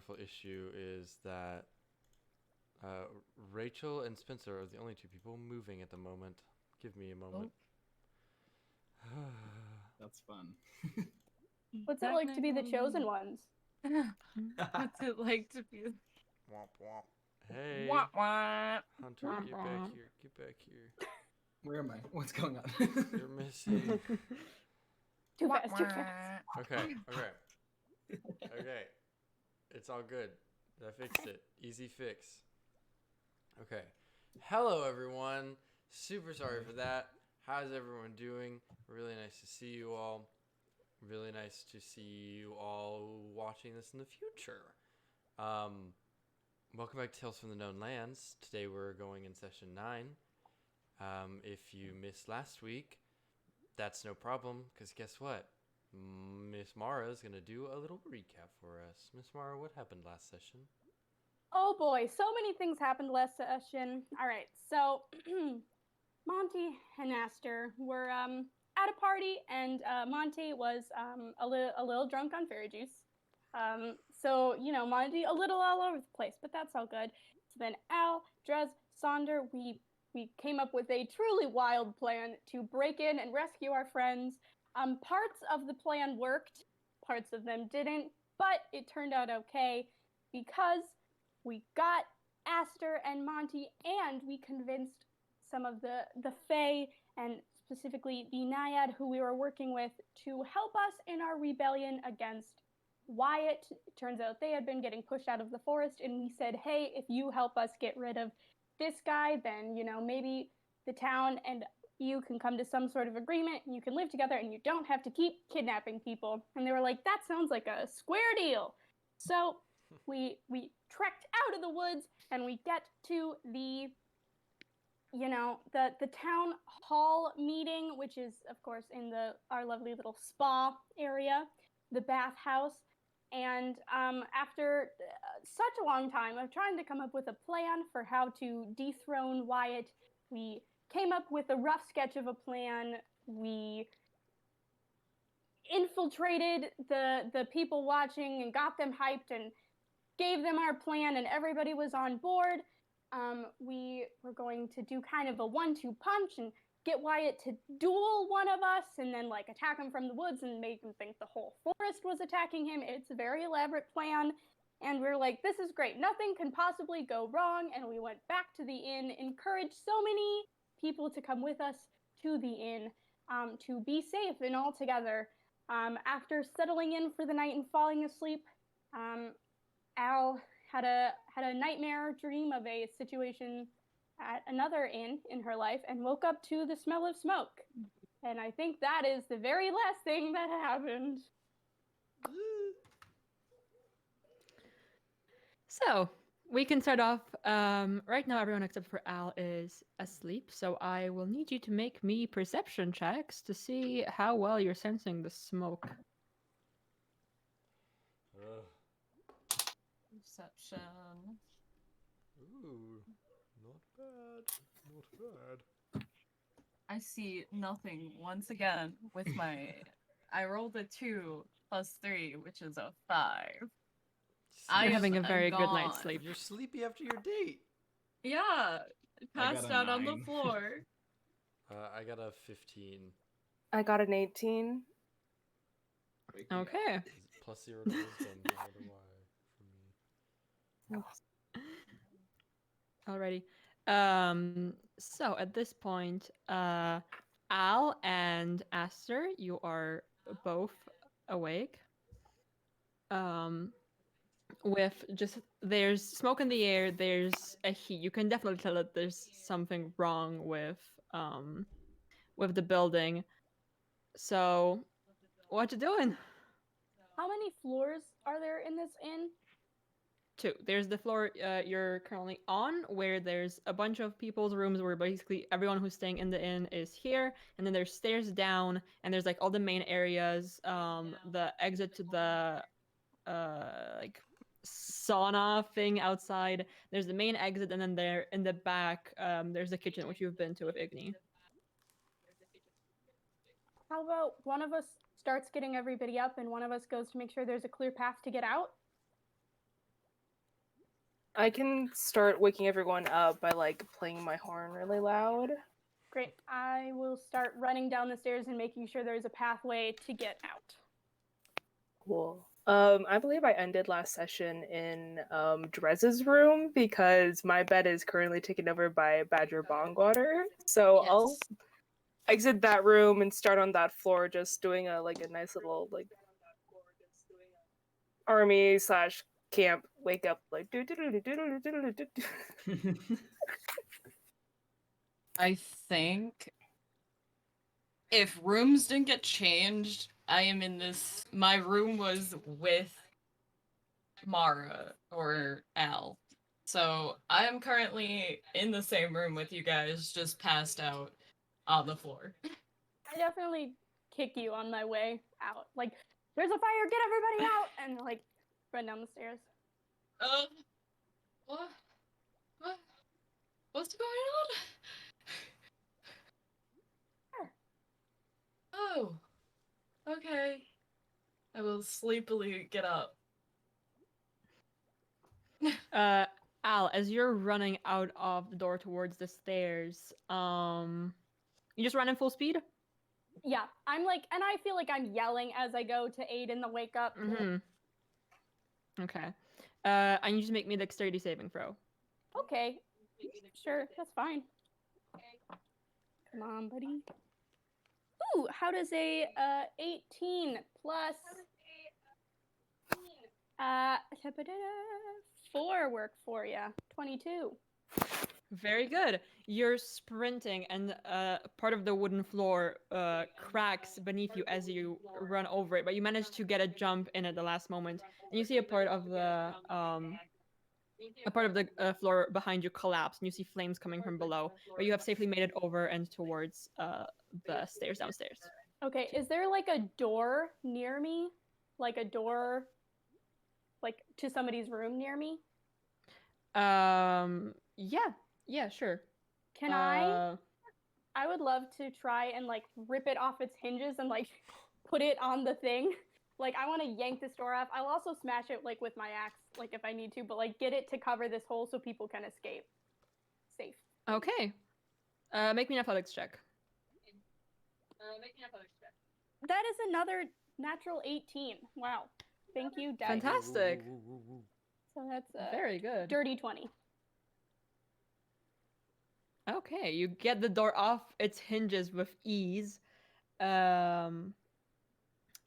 wonderful issue is that Rachel and Spencer are the only two people moving at the moment. Give me a moment. That's fun. What's it like to be the chosen ones? What's it like to be? Womp womp. Hey, Wah, wah. Hunter, get back here. Get back here. Where am I? What's going on? You're missing. Too fast, too fast. Okay. It's all good. I fixed it. Easy fix. Okay. Hello, everyone. Super sorry for that. How's everyone doing? Really nice to see you all. Really nice to see you all watching this in the future. Welcome back to Tales from the Known Lands. Today we're going in session 9. If you missed last week, that's no problem, because guess what? Miss Mara is going to do a little recap for us. Miss Mara, what happened last session? Oh boy, so many things happened last session. All right, so Monty and Aster were at a party, and Monty was a little drunk on fairy juice. So, you know, Monty a little all over the place, but that's all good. So then Al, Dres, Sonder, we came up with a truly wild plan to break in and rescue our friends. Parts of the plan worked, parts of them didn't, but it turned out okay because we got Aster and Monty, and we convinced some of the Fae, and specifically the Naiad who we were working with, to help us in our rebellion against Wyatt. It turns out they had been getting pushed out of the forest, and we said, hey, if you help us get rid of this guy, then, you know, maybe the town and you can come to some sort of agreement, and you can live together, and you don't have to keep kidnapping people. And they were like, that sounds like a square deal. So we trekked out of the woods, and we get to the, you know, the town hall meeting, which is, of course, in our lovely little spa area, the bathhouse. And after such a long time of trying to come up with a plan for how to dethrone Wyatt, we came up with a rough sketch of a plan. We infiltrated the people watching and got them hyped and gave them our plan, and everybody was on board. We were going to do kind of a 1-2 punch and get Wyatt to duel one of us, and then like attack him from the woods and make him think the whole forest was attacking him. It's a very elaborate plan, and we were like, this is great. Nothing can possibly go wrong. And we went back to the inn, encouraged so many people to come with us to the inn, to be safe and all together. After settling in for the night and falling asleep, Al had a nightmare dream of a situation at another inn in her life and woke up to the smell of smoke. And I think that is the very last thing that happened. So, we can start off. Right now, everyone except for Al is asleep, so I will need you to make me perception checks to see how well you're sensing the smoke. Perception. Ooh, not bad. I see nothing once again with my. I rolled a 2 plus 3, which is a 5. I'm having a am very good night's gone. sleep. You're sleepy after your date. Yeah, passed out on the 9. floor. I got a 15. I got an 18. Okay. Plus 0 to wisdom. I wonder why for me. Alrighty. So at this point, Al and Aster, you are both awake. With just there's smoke in the air, there's a heat. You can definitely tell that there's something wrong with the building. So, what you doing? How many floors are there in this inn? 2. There's the floor you're currently on, where there's a bunch of people's rooms where basically everyone who's staying in the inn is here, and then there's stairs down, and there's like all the main areas, the exit to the like sauna thing outside. There's the main exit, and then there in the back, there's the kitchen, which you've been to with Igni. How about one of us starts getting everybody up and one of us goes to make sure there's a clear path to get out? I can start waking everyone up by like playing my horn really loud. Great. I will start running down the stairs and making sure there's a pathway to get out. Cool. I believe I ended last session in Dres's room because my bed is currently taken over by Badger Bongwater. So I'll exit that room and start on that floor, just doing a nice little like army slash camp wake up like do do do do do do do do. I think if rooms didn't get changed, I am in this. My room was with Mara or Al. So I am currently in the same room with you guys, just passed out on the floor. I definitely kick you on my way out. Like, there's a fire, get everybody out! And like, run down the stairs. What? What's going on? Oh, okay. I will sleepily get up. Al, as you're running out of the door towards the stairs, you just run in full speed? Yeah, I'm like, and I feel like I'm yelling as I go to aid in the wake up. Mm-hmm. Okay. And you just make me a dexterity saving throw. Okay, sure, that's fine. Come on, buddy. Ooh, how does a 18 plus 4 work for you? 22. Very good. You're sprinting, and part of the wooden floor cracks beneath you as you run over it, but you manage to get a jump in at the last moment, and you see a part of the floor behind you collapse, and you see flames coming from below, but you have safely made it over and towards the stairs downstairs. Okay, is there like a door near me? Like a door, like to somebody's room near me? Yeah, sure. Can I would love to try and like rip it off its hinges and like put it on the thing. Like I want to yank this door off. I'll also smash it like with my axe, like if I need to, but like get it to cover this hole so people can escape. Safe. Okay. Make me an athletics check. That is another natural 18. Wow. Thank you, Dice. Fantastic. So that's very good. Dirty 20. Okay, you get the door off its hinges with ease. And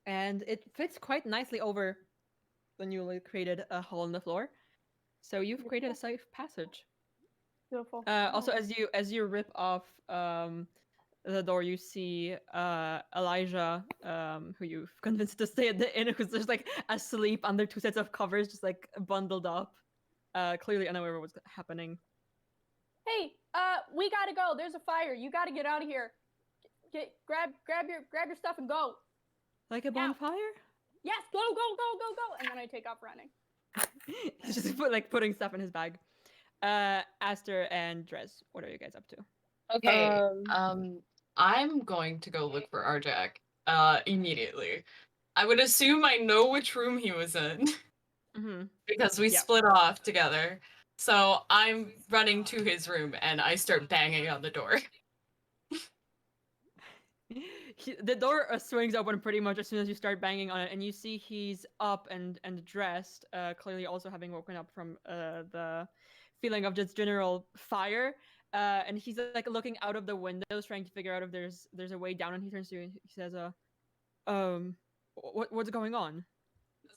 it fits quite nicely over the newly created hole in the floor. So you've created a safe passage. Beautiful. Also, as you rip off the door, you see Elijah, who you've convinced to stay at the inn, who's just like asleep under 2 sets of covers, just like bundled up, clearly unaware of what's happening. Hey, we gotta go. There's a fire. You gotta get out of here. Grab your stuff and go. Like a bonfire? Yes, go. And then I take off running. He's just putting stuff in his bag. Aster and Dres, what are you guys up to? Okay. I'm going to go look for Arjak immediately. I would assume I know which room he was in because we split off together. So I'm running to his room and I start banging on the door. The door swings open pretty much as soon as you start banging on it, and you see he's up and dressed, clearly also having woken up from the feeling of just general fire. And he's like looking out of the windows, trying to figure out if there's a way down. And he turns to you and he says, what's going on?"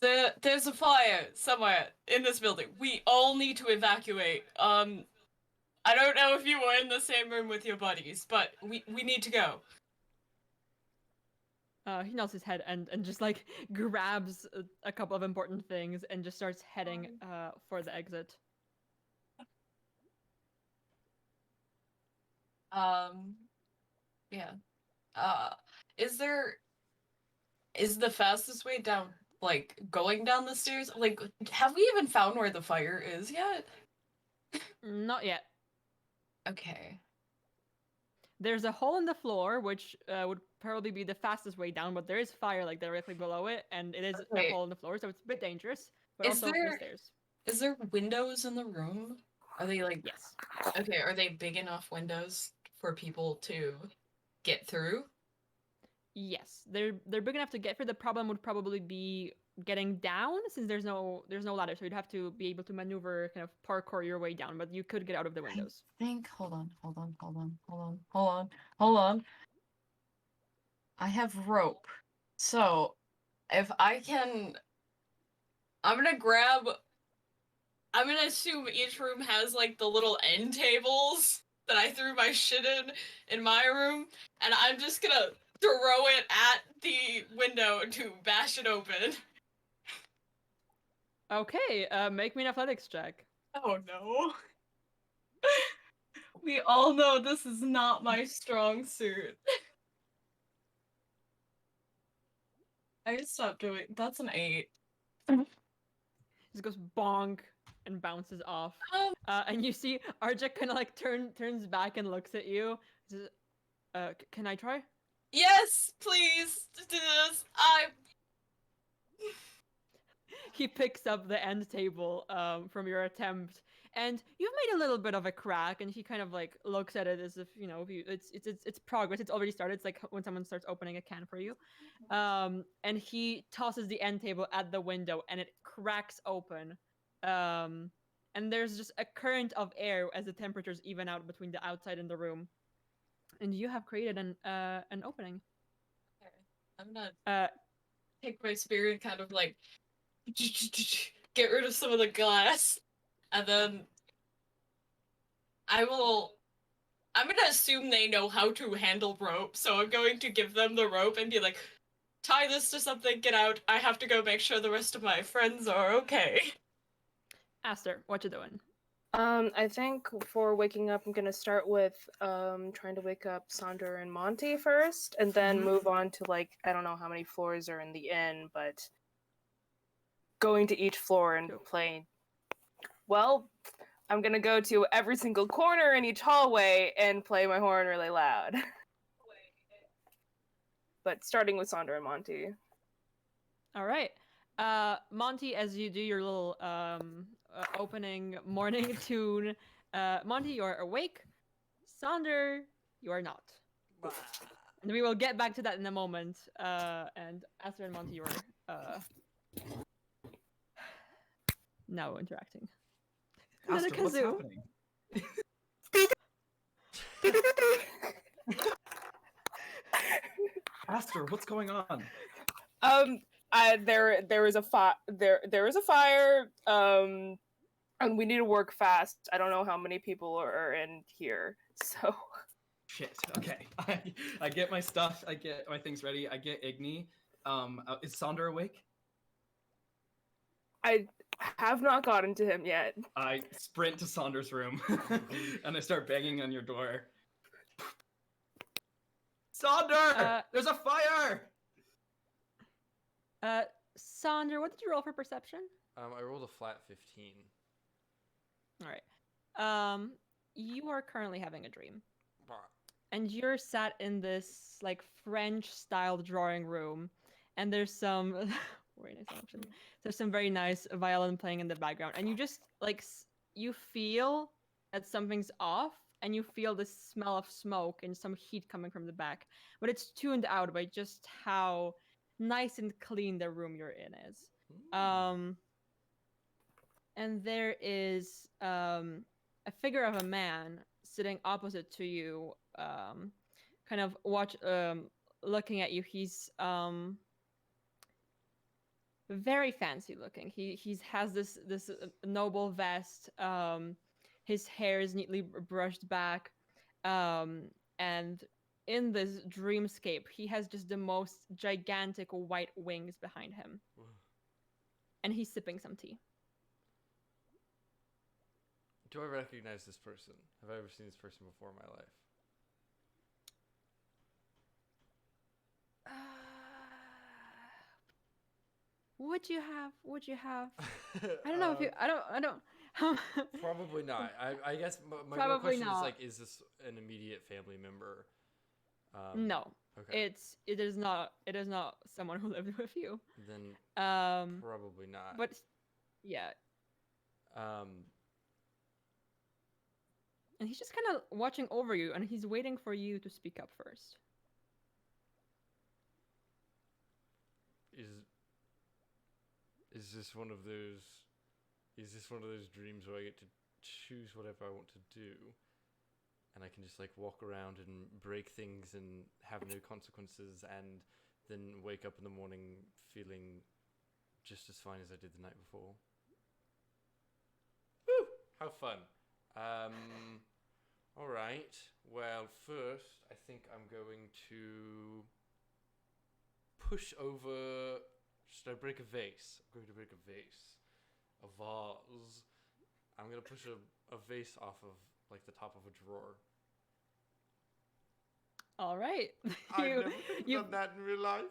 There's a fire somewhere in this building. We all need to evacuate. I don't know if you were in the same room with your buddies, but we need to go. He nods his head and just like grabs a couple of important things and just starts heading for the exit. Yeah. Is the fastest way down, like, going down the stairs? Like, have we even found where the fire is yet? Not yet. Okay. There's a hole in the floor, which would probably be the fastest way down, but there is fire like directly below it, and it is a hole in the floor, so it's a bit dangerous. But Is also there- the stairs. Is there windows in the room? Are they like Yes. okay, are they big enough windows for people to get through? Yes, they're big enough to get through. The problem would probably be getting down since there's no ladder, so you'd have to be able to maneuver, kind of parkour your way down. But you could get out of the windows. I think hold on. I have rope. So if I can I'm gonna assume each room has like the little end tables that I threw my shit in my room, and I'm just gonna throw it at the window to bash it open. Okay, make me an athletics check. Oh no. We all know this is not my strong suit. I stopped doing that's an 8. Just goes bonk and bounces off. Um, And you see Arja kind of like turns back and looks at you. Says, can I try? yes, please do this. He picks up the end table from your attempt, and you've made a little bit of a crack. And he kind of like looks at it as if it's progress. It's already started. It's like when someone starts opening a can for you. And he tosses the end table at the window, and it cracks open. And there's just a current of air as the temperatures even out between the outside and the room. And you have created an opening. I'm gonna take my spear and kind of like get rid of some of the glass, and then I'm gonna assume they know how to handle rope, so I'm going to give them the rope and be like, tie this to something, get out. I have to go make sure the rest of my friends are okay. Aster, what you doing? I think for waking up, I'm gonna start with trying to wake up Sonder and Monty first, and then move on to like I don't know how many floors are in the inn, but going to each floor and playing. Well, I'm gonna go to every single corner in each hallway and play my horn really loud. But starting with Sonder and Monty. All right. Monty, as you do your little opening morning tune, Monty, you are awake. Sonder, you are not. And we will get back to that in a moment. And Aster and Monty, you are now interacting. Aster, what's Kazoo. happening? Aster, what's going on? There is a fire. And we need to work fast. I don't know how many people are in here, so. Shit. Okay. I get my stuff. I get my things ready. I get Igni. Is Sonder awake? I have not gotten to him yet. I sprint to Sonder's room and I start banging on your door. Sonder! There's a fire! Sonder, what did you roll for perception? I rolled a flat 15. All right. You are currently having a dream. And you're sat in this like French-style drawing room, and there's some very nice option. There's some very nice violin playing in the background, and you just like you feel that something's off, and you feel the smell of smoke and some heat coming from the back, but it's tuned out by just how nice and clean the room you're in is. And there is a figure of a man sitting opposite to you, kind of looking at you. He's very fancy looking. He has this noble vest. His hair is neatly brushed back, and in this dreamscape, he has just the most gigantic white wings behind him, and he's sipping some tea. Do I recognize this person? Have I ever seen this person before in my life? Would you have? I don't know if you. I don't. Probably not. I guess my real Probably question not. is like, is this an immediate family member? No. Okay. It is not someone who lived with you. Then Um, probably not. but yeah, And he's just kind of watching over you, and he's waiting for you to speak up first. Is this one of those? Is this one of those dreams where I get to choose whatever I want to do, and I can just like walk around and break things and have no consequences, and then wake up in the morning feeling just as fine as I did the night before? Woo! How fun. All right. Well, first, I think I'm going to push over. Should I break a vase? I'm going to break a vase. A vase. I'm going to push a vase off of, like, the top of a drawer. All right. I've never done that in real life.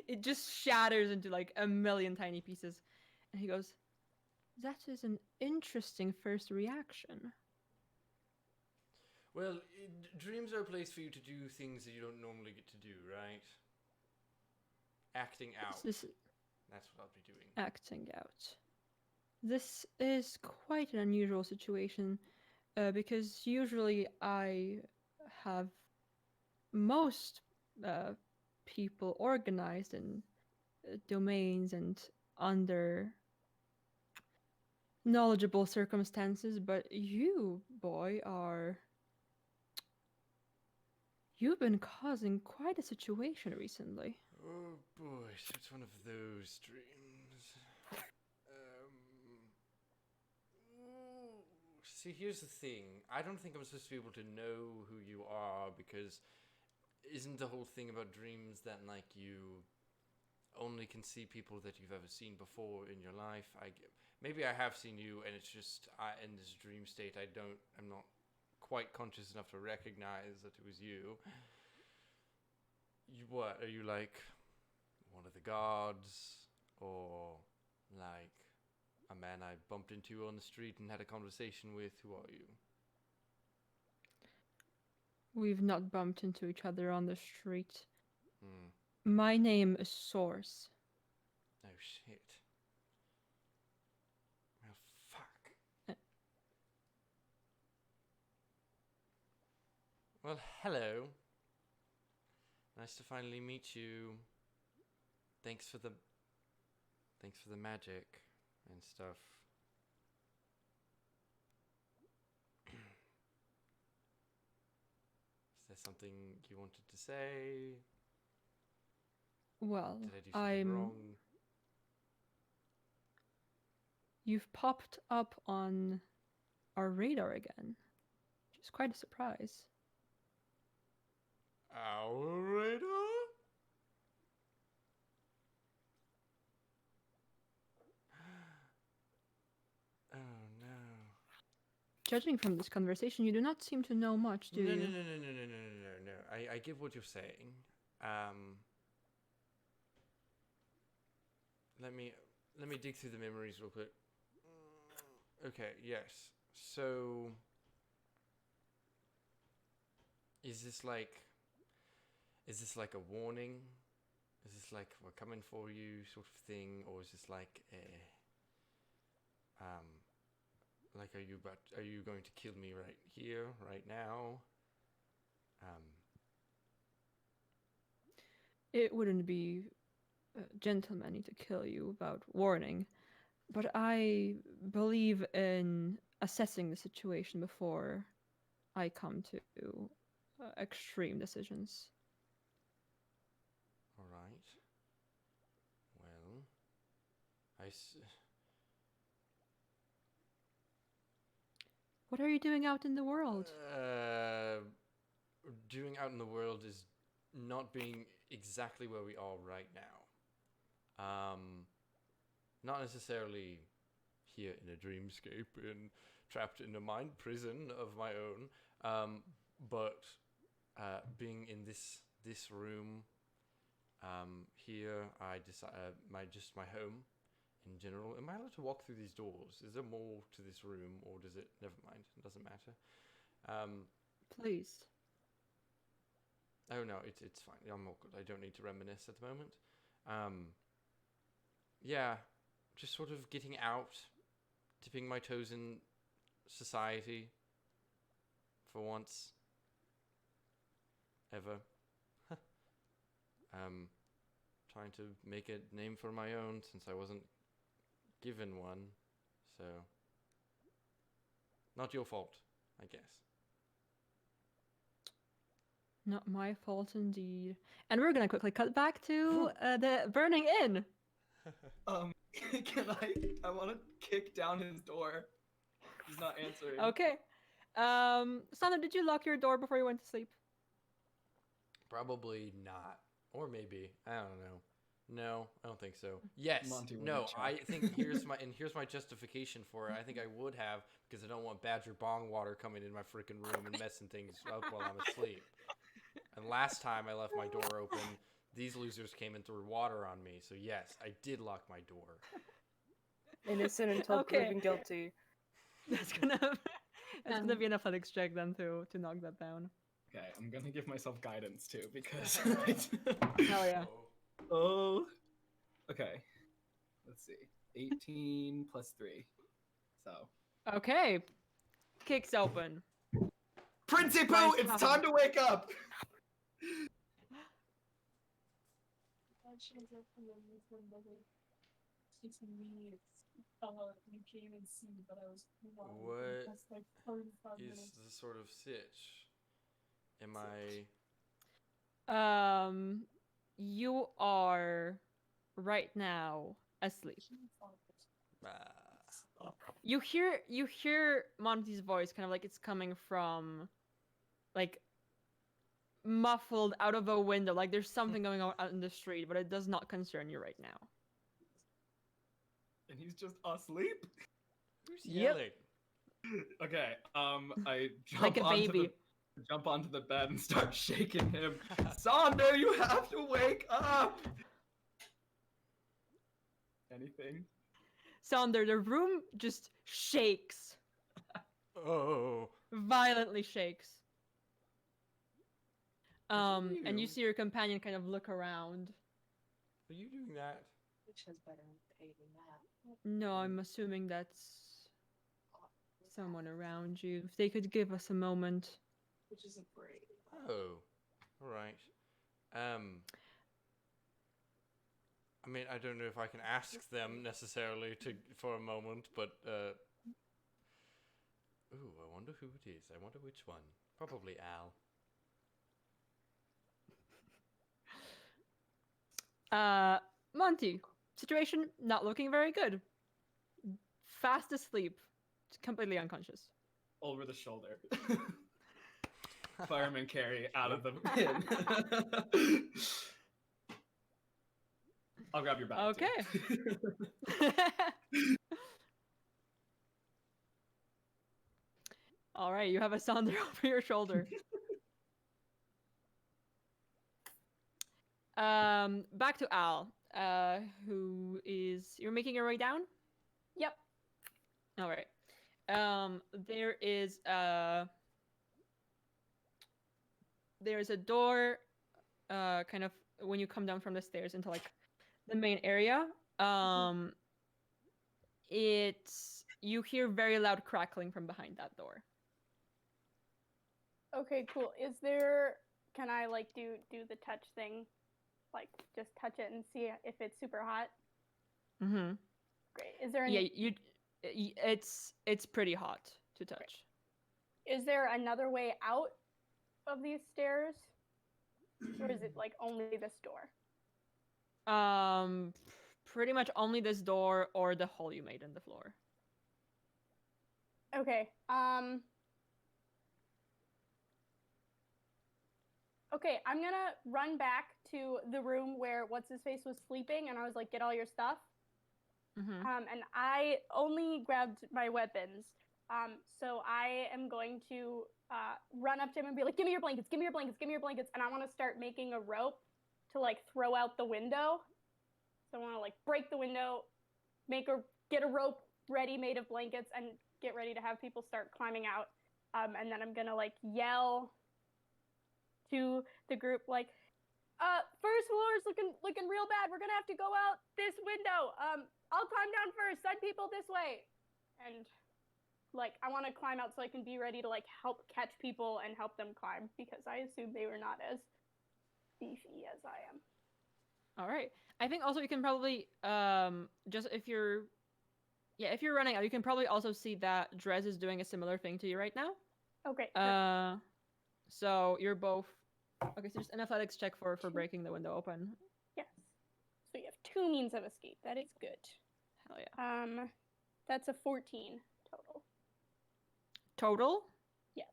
It just shatters into like a million tiny pieces. And he goes, "That is an interesting first reaction." Well, dreams are a place for you to do things that you don't normally get to do, right? Acting out. This That's what I'll be doing. acting out. This is quite an unusual situation because usually I have most people organized in domains and under knowledgeable circumstances, but you, boy, you've been causing quite a situation recently. Oh boy, so it's one of those dreams. See, here's the thing. I don't think I'm supposed to be able to know who you are, because isn't the whole thing about dreams that, like, you only can see people that you've ever seen before in your life? Maybe I have seen you, and it's just in this dream state I'm not quite conscious enough to recognize that it was you. What are you, like one of the gods, or like a man I bumped into on the street and had a conversation with? Who are you? We've not bumped into each other on the street. Hmm. My name is Source. Oh shit. Well, fuck. Well, hello. Nice to finally meet you. Thanks for the magic and stuff. Is there something you wanted to say? Well, Did I do something wrong? You've popped up on our radar again, which is quite a surprise. Our radar? Oh no. Judging from this conversation, you do not seem to know much, do No. you? No. I get what you're saying. Let me dig through the memories real quick. Okay, yes. So is this like a warning? Is this like we're coming for you sort of thing, or is this like like are you going to kill me right here, right now? It wouldn't be gentlemanly to kill you without warning, but I believe in assessing the situation before I come to extreme decisions. All right. Well, What are you doing out in the world? Doing out in the world is not being exactly where we are right now. Not necessarily here in a dreamscape and trapped in a mind prison of my own, but being in this room here, my home in general. Am I allowed to walk through these doors? Is there more to this room, or does it? Never mind. It doesn't matter. Please. Oh no, it's fine. I'm all good. I don't need to reminisce at the moment. Yeah. just sort of getting out, dipping my toes in society for once. Ever. Trying to make a name for my own since I wasn't given one, so not your fault, I guess. Not my fault indeed. And we're gonna quickly cut back to the burning inn. Can I want to kick down his door. He's not answering. Okay. Sonder, did you lock your door before you went to sleep? Probably not. Or maybe. I don't know. No, I don't think so. Yes. Monty wouldn't No, check. I think here's my justification for it. I think I would have because I don't want Badger bong water coming in my freaking room and messing things up while I'm asleep. And last time I left my door open, these losers came and threw water on me. So yes, I did lock my door. Innocent until Okay. proven guilty. That's gonna be an athletics check then to knock that down. Okay, I'm gonna give myself guidance too because. Hell yeah. Oh. Okay. Let's see. 18 plus 3. So. Okay. Kicks open. Principal, Guys, it's happen. time to wake up. What is the sort of sitch? Am I... You are right now asleep. You hear Monty's voice kind of like it's coming from like muffled out of a window, like there's something going on out in the street, but it does not concern you right now. And he's just asleep? Who's Yep. yelling? Okay, I jump Like a onto baby. jump onto the bed and start shaking him. Sonder, you have to wake up! Anything? Sonder, the room just shakes. Oh. Violently shakes. What did And you do? see your companion kind of look around. Are you doing that? Which has better pay than that. No, I'm assuming that's someone around you. If they could give us a moment. Which isn't great. Oh. Alright. I mean, I don't know if I can ask them necessarily for a moment, but ooh, I wonder who it is. I wonder which one. Probably Al. Monty, situation not looking very good. Fast asleep, completely unconscious. Over the shoulder. Fireman carry out of the pin. I'll grab your bag. Okay. All right, you have a Sonder over your shoulder. Back to Al, who is you're making your way down? Yep. All right. There is a door, kind of when you come down from the stairs into like the main area. You hear very loud crackling from behind that door. Okay, cool. Can I like do the touch thing? Like just touch it and see if it's super hot? Mm-hmm. Great. Is there any It's pretty hot to touch. Is there another way out of these stairs? Or is it like only this door? Pretty much only this door or the hole you made in the floor. Okay. Okay, I'm gonna run back to the room where what's-his-face was sleeping, and I was like, get all your stuff. Mm-hmm. And I only grabbed my weapons. So I am going to run up to him and be like, give me your blankets, give me your blankets, give me your blankets. And I want to start making a rope to like throw out the window. So I want to like break the window, get a rope ready made of blankets and get ready to have people start climbing out. And then I'm going to like yell to the group like, first floor is looking real bad. We're gonna have to go out this window. I'll climb down first. Send people this way. And like, I want to climb out so I can be ready to like help catch people and help them climb because I assume they were not as beefy as I am. All right. I think also you can probably just if you're running out, you can probably also see that Dres is doing a similar thing to you right now. Okay. So you're both okay. So just an athletics check for breaking the window open. Yes. So you have 2 means of escape. That is good. Hell yeah. That's a 14 total. Total? Yes.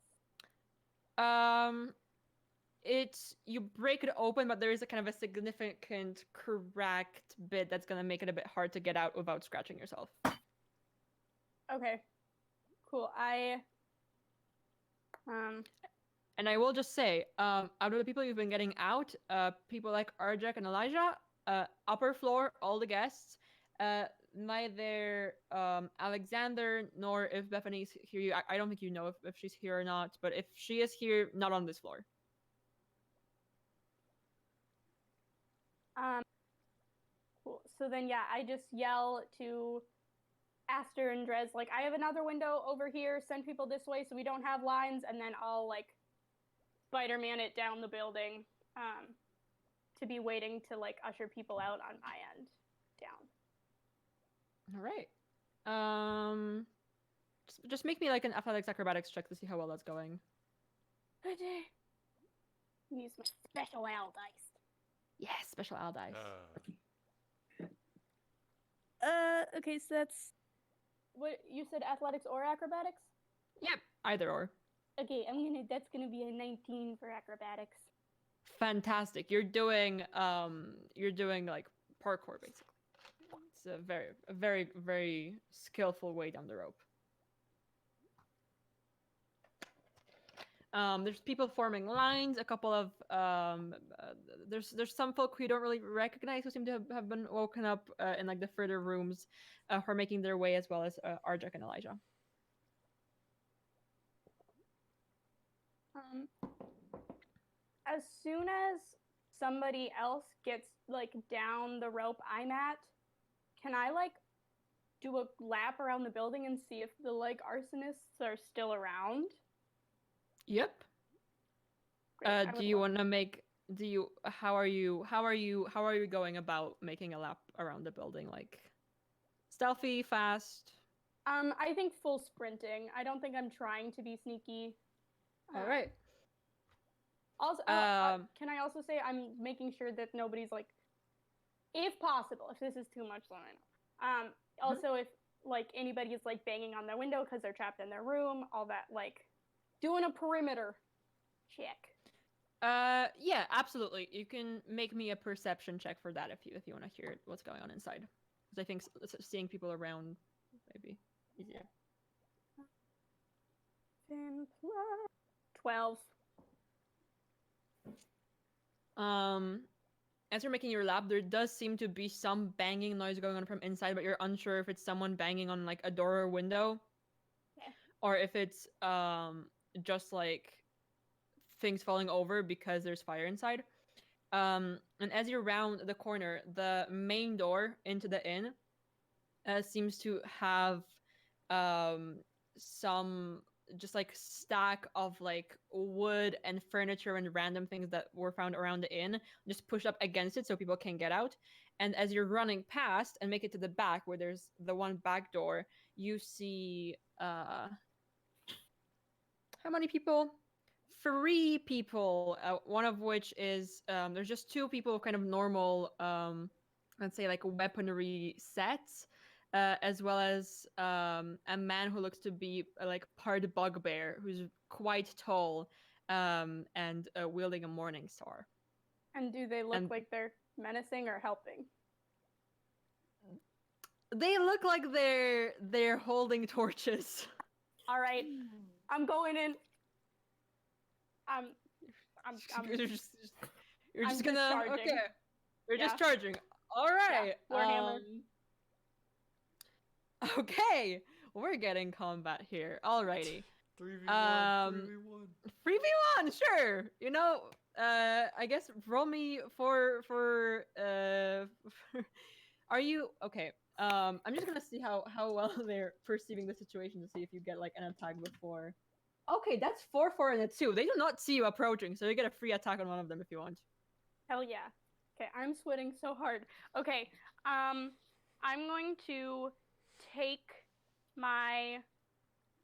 It's you break it open, but there is a kind of a significant cracked bit that's gonna make it a bit hard to get out without scratching yourself. Okay. Cool. And I will just say, out of the people you've been getting out, people like Arjak and Elijah, upper floor, all the guests, neither Alexander nor if Bethany's here, I don't think you know if she's here or not, but if she is here, not on this floor. Cool. So then, yeah, I just yell to Aster and Dres, like, I have another window over here. Send people this way so we don't have lines, and then I'll like Spider-Man it down the building, to be waiting to like usher people out on my end down. All right. Just make me like an athletics acrobatics check to see how well that's going. Okay. Use my special owl dice. Yes, special owl dice. Okay, so that's what you said, athletics or acrobatics? Yep, either or. Okay, that's gonna be a 19 for acrobatics. Fantastic. You're doing like parkour basically. It's a very, very skillful way down the rope. There's people forming lines. A couple of there's some folk who you don't really recognize who seem to have been woken up in like the further rooms, who are making their way, as well as Arjak and Elijah. As soon as somebody else gets like down the rope I'm at, can I like do a lap around the building and see if the like arsonists are still around? Yep. Great, do you want to make? How are you going about making a lap around the building? Like stealthy, fast? I think full sprinting. I don't think I'm trying to be sneaky. All right. Also, can I also say I'm making sure that nobody's like, if possible, if this is too much, let me know. Also, if like anybody is like banging on their window because they're trapped in their room, all that, like doing a perimeter check. Yeah, absolutely. You can make me a perception check for that if you want to hear what's going on inside, because I think seeing people around maybe easier. 10 plus 12. As you're making your lap, there does seem to be some banging noise going on from inside, but you're unsure if it's someone banging on like a door or window, or if it's just like things falling over because there's fire inside. And as you round the corner, the main door into the inn seems to have some just like stack of like wood and furniture and random things that were found around the inn just pushed up against it so people can get out. And as you're running past and make it to the back where there's the one back door, you see how many people? 3 people, one of which is there's just 2 people with kind of normal let's say like weaponry sets, as well as a man who looks to be like part bugbear, who's quite tall, and wielding a morning star. And do they look like they're menacing or helping? They look like they're holding torches. All right, I'm going in. You're just gonna charging. Okay. You're just charging. All right. Yeah, Warhammer. Okay, we're getting combat here. Alrighty. 3v1. 3v1, sure. You know, I guess roll me for are you okay? I'm just gonna see how well they're perceiving the situation to see if you get like an attack before. Okay, that's 4, 4, and a 2. They do not see you approaching, so you get a free attack on one of them if you want. Hell yeah. Okay, I'm sweating so hard. Okay, I'm going to take my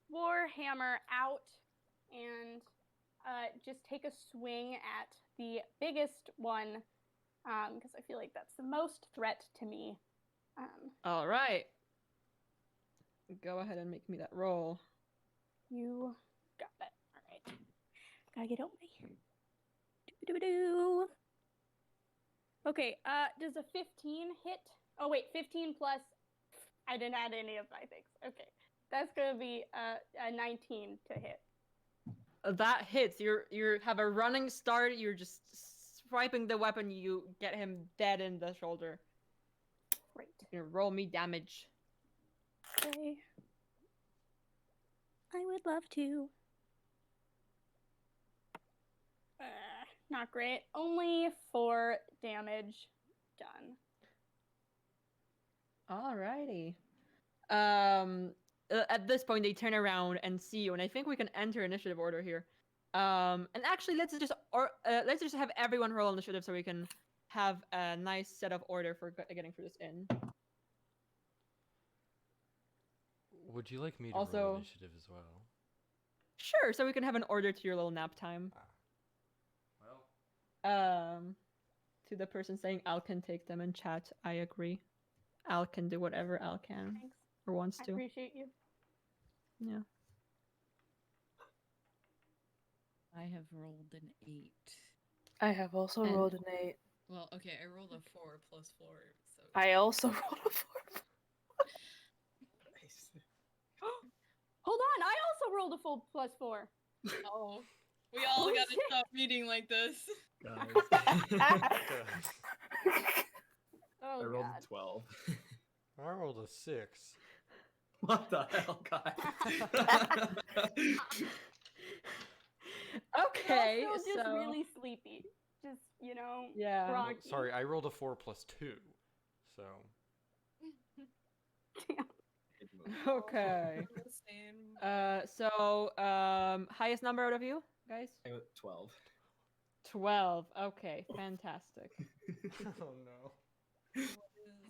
war hammer out and just take a swing at the biggest one, because I feel like that's the most threat to me. All right. Go ahead and make me that roll. You got it. All right. Gotta get on my. Do. Okay. Does a 15 hit? Oh wait, 15 plus. I didn't add any of my things. Okay, that's gonna be a 19 to hit. That hits. You have a running start. You're just swiping the weapon. You get him dead in the shoulder. Great. You roll me damage. Okay. I would love to. Not great. Only 4 damage. Done. Alrighty. At this point, they turn around and see you, and I think we can enter initiative order here. And actually, let's just have everyone roll initiative so we can have a nice set of order for getting through this inn. Would you like me to Also- roll initiative as well? Sure, so we can have an order to your little nap time. Well, To the person saying Al can take them in chat, I agree. Al can do whatever Al can Thanks. or wants I to. appreciate you. Yeah. I have rolled an 8. I have also And- rolled an 8. Well, okay, I rolled a 4 plus 4, so. I also rolled a 4. Nice. Hold on, I also rolled a full +4. Oh, we all Oh, gotta shit. stop reading like this. Oh I rolled god. a 12. I rolled a 6. What the hell, guys? Okay, You're also just so really sleepy. Just, yeah. Well, groggy. sorry, I rolled a 4 plus 2. So Okay. The same. So highest number out of you guys? I got 12. 12. Okay, fantastic. oh no. What is-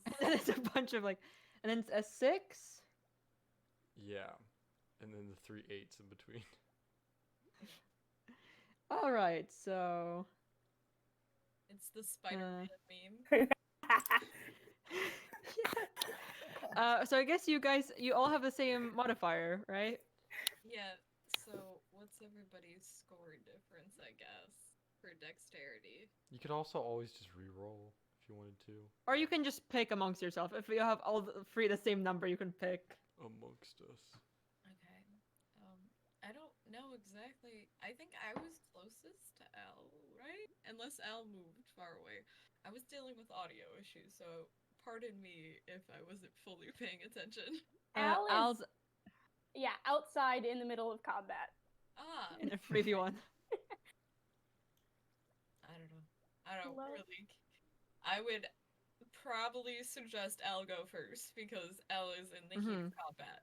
And then it's a bunch of like, and then it's a 6. Yeah. And then the 3 8s in between. All right, so It's the Spider-Man meme. so I guess you all have the same modifier, right? Yeah, so what's everybody's score difference, I guess, for dexterity? You could also always just re-roll if you wanted to. Or you can just pick amongst yourself. If you have all three the same number, you can pick. Amongst us. Okay. I don't know exactly. I think I was closest to Al, right? Unless Al moved far away. I was dealing with audio issues, so pardon me if I wasn't fully paying attention. Al is, Al's yeah, outside in the middle of combat. Ah, in a 3v1. I don't Hello? really. I would probably suggest Al go first because Al is in the heat of combat.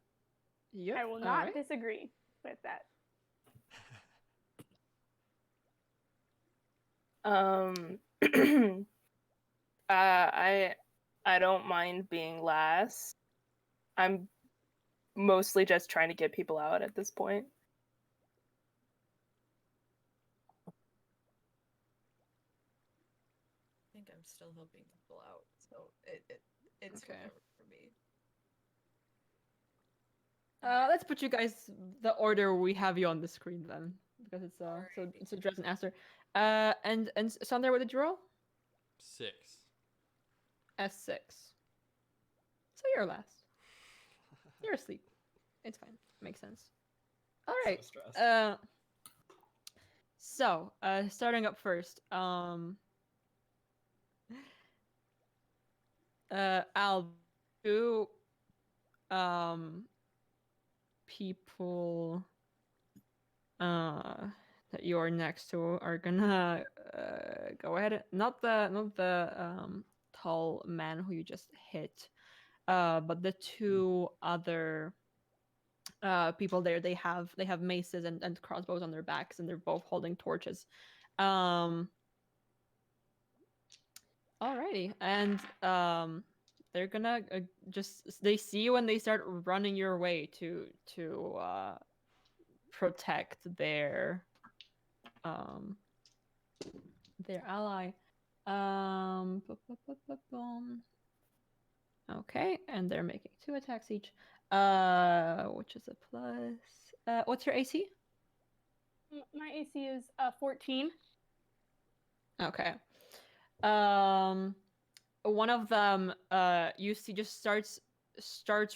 Yep. I will not alright. disagree with that. I don't mind being last. I'm mostly just trying to get people out at this point. I think I'm still helping people out, so it's Okay. whatever for me. Let's put you guys the order we have you on the screen then, because it's so Alrighty. it's Dres and Aster. And Sonder, what did you roll? 6. S6. So you're last. You're asleep. It's fine. Makes sense. All right. So stressed. So starting up first. Al, two people that you are next to are gonna go ahead. Not the tall man who you just hit, but the two other people there. They have maces and crossbows on their backs, and they're both holding torches. Alrighty, and they're gonna they see you and they start running your way to protect their ally. Okay, and they're making 2 attacks each. Which is a plus. What's your AC? My AC is 14. Okay. One of them, you see, just starts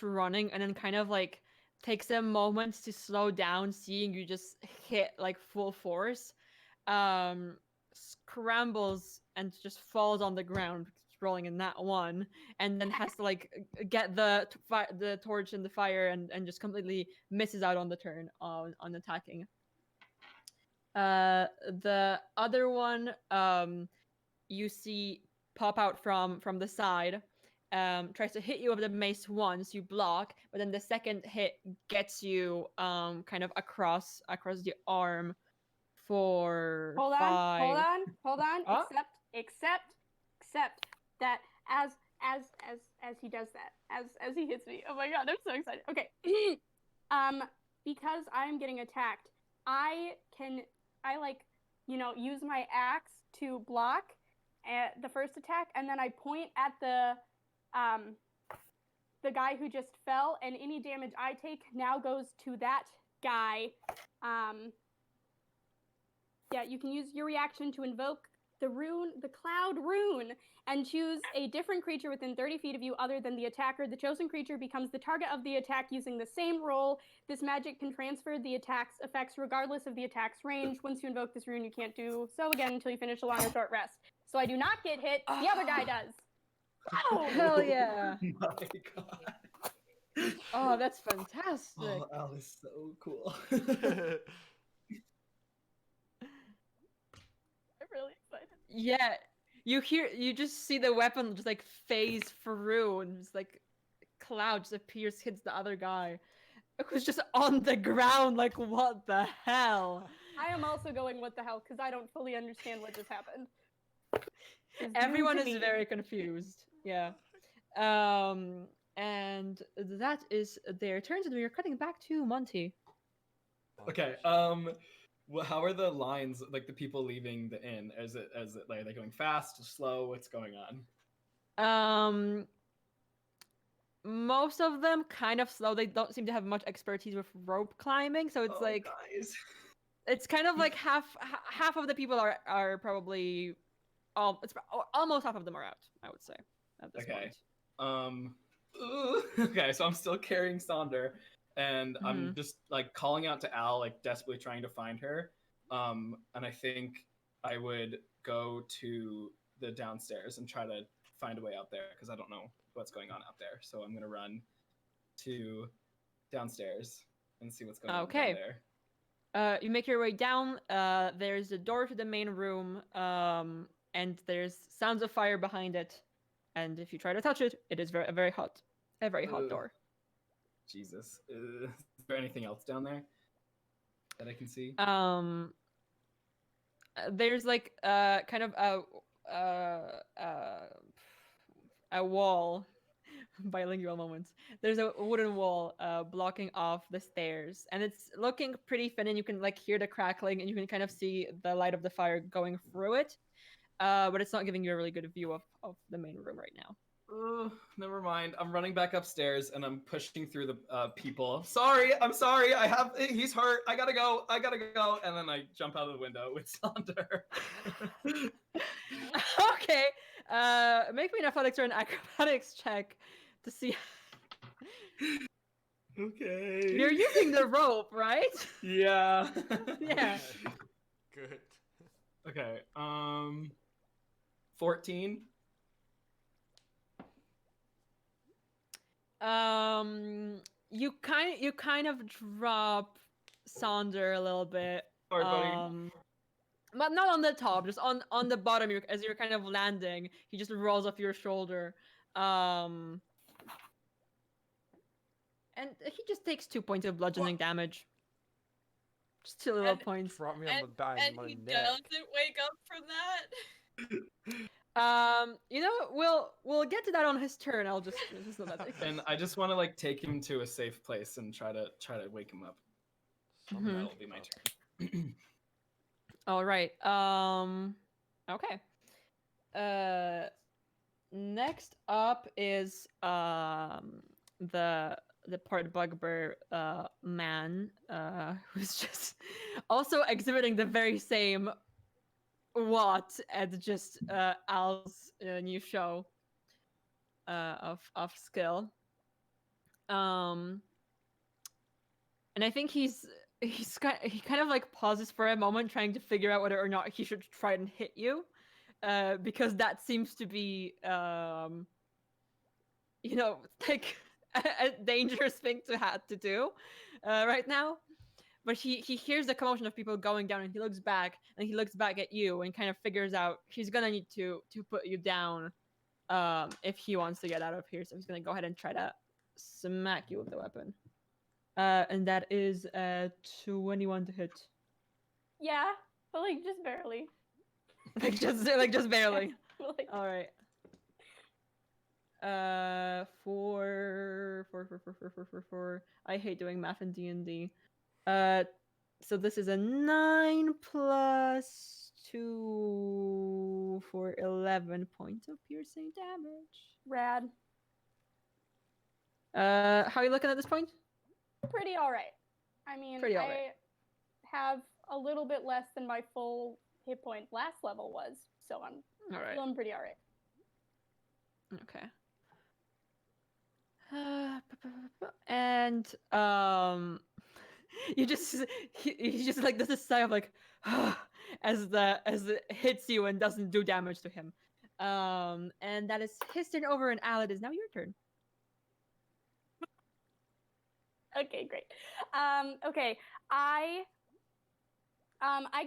running, and then kind of like takes a moment to slow down, seeing you just hit like full force. Scrambles and just falls on the ground, rolling in that one, and then has to like get the torch in the fire, and just completely misses out on the turn on attacking. The other one, you see pop out from the side, tries to hit you with the mace once, you block, but then the second hit gets you kind of across the arm for Hold on, 5. hold on. Oh. Except that as he does that, as he hits me. Oh my god, I'm so excited. Okay. Because I'm getting attacked, I use my axe to block the first attack, and then I point at the guy who just fell, and any damage I take now goes to that guy. Yeah, you can use your reaction to invoke the cloud rune, and choose a different creature within 30 feet of you other than the attacker. The chosen creature becomes the target of the attack using the same roll. This magic can transfer the attack's effects regardless of the attack's range. Once you invoke this rune, you can't do so again until you finish a long or short rest. So I do not get hit. The other guy does. Oh, hell yeah. My god. Oh, that's fantastic. Oh, Al is so cool. I'm really excited. Yeah, you just see the weapon just like phase through, and just like cloud just appears, hits the other guy. It was just on the ground, like, what the hell? I am also going, what the hell, because I don't fully understand what just happened. Everyone is very confused. Yeah. And that is their turns, and we are cutting back to Monty. Okay. How are the lines, like the people leaving the inn? Is it like, are they going fast, slow? What's going on? Most of them kind of slow. They don't seem to have much expertise with rope climbing, so it's guys. it's kind of like half of the people are probably almost half of them are out, I would say, at this point. Okay, so I'm still carrying Sonder, and I'm just like calling out to Al, like desperately trying to find her. And I think I would go to the downstairs and try to find a way out there, because I don't know what's going on out there. So I'm gonna run to downstairs and see what's going on down there. You make your way down. There's a door to the main room, and there's sounds of fire behind it. And if you try to touch it, it is a very hot door. Jesus. Is there anything else down there that I can see? There's like kind of a wall. Bilingual moments. There's a wooden wall blocking off the stairs, and it's looking pretty thin, and you can like hear the crackling, and you can kind of see the light of the fire going through it. But it's not giving you a really good view of the main room right now. Never mind. I'm running back upstairs, and I'm pushing through the people. I'm sorry. He's hurt. I gotta go. And then I jump out of the window with Sonder. Okay. Make me an athletics or an acrobatics check to see. Okay. You're using the rope, right? Yeah. Yeah. Good. Okay. 14. You kind of drop Sonder a little bit. Sorry, buddy. But not on the top, just on the bottom. As you're kind of landing, he just rolls off your shoulder. And he just takes 2 points of bludgeoning damage. Just 2 little points. Drop me on the back of my he neck. doesn't wake up from that. You know, we'll get to that on his turn. I'll just let that take And I just want to like take him to a safe place and try to wake him up. Mhm. That'll be my turn. All right. Okay. Next up is the part bugbear man who's just also exhibiting the very same as just Al's new show of skill. And I think he kind of like pauses for a moment, trying to figure out whether or not he should try and hit you, because that seems to be, like a dangerous thing to have to do right now. But he hears the commotion of people going down, and he looks back at you, and kind of figures out he's gonna need to put you down, if he wants to get out of here. So he's gonna go ahead and try to smack you with the weapon. And that is 21 to hit. Yeah, but like just barely. just barely. Like, All right. Four. I hate doing math in D&D. So this is a 9 plus 2 for 11 points of piercing damage. rad. How are you looking at this point? Pretty all right. I mean, Pretty all I right. have a little bit less than my full hit point last level was, so I'm All right. feeling pretty all right. Okay. And you just he just like does this sigh of like as it hits you and doesn't do damage to him. And that is his turn over, and Al, it is now your turn. Okay, great. Okay, I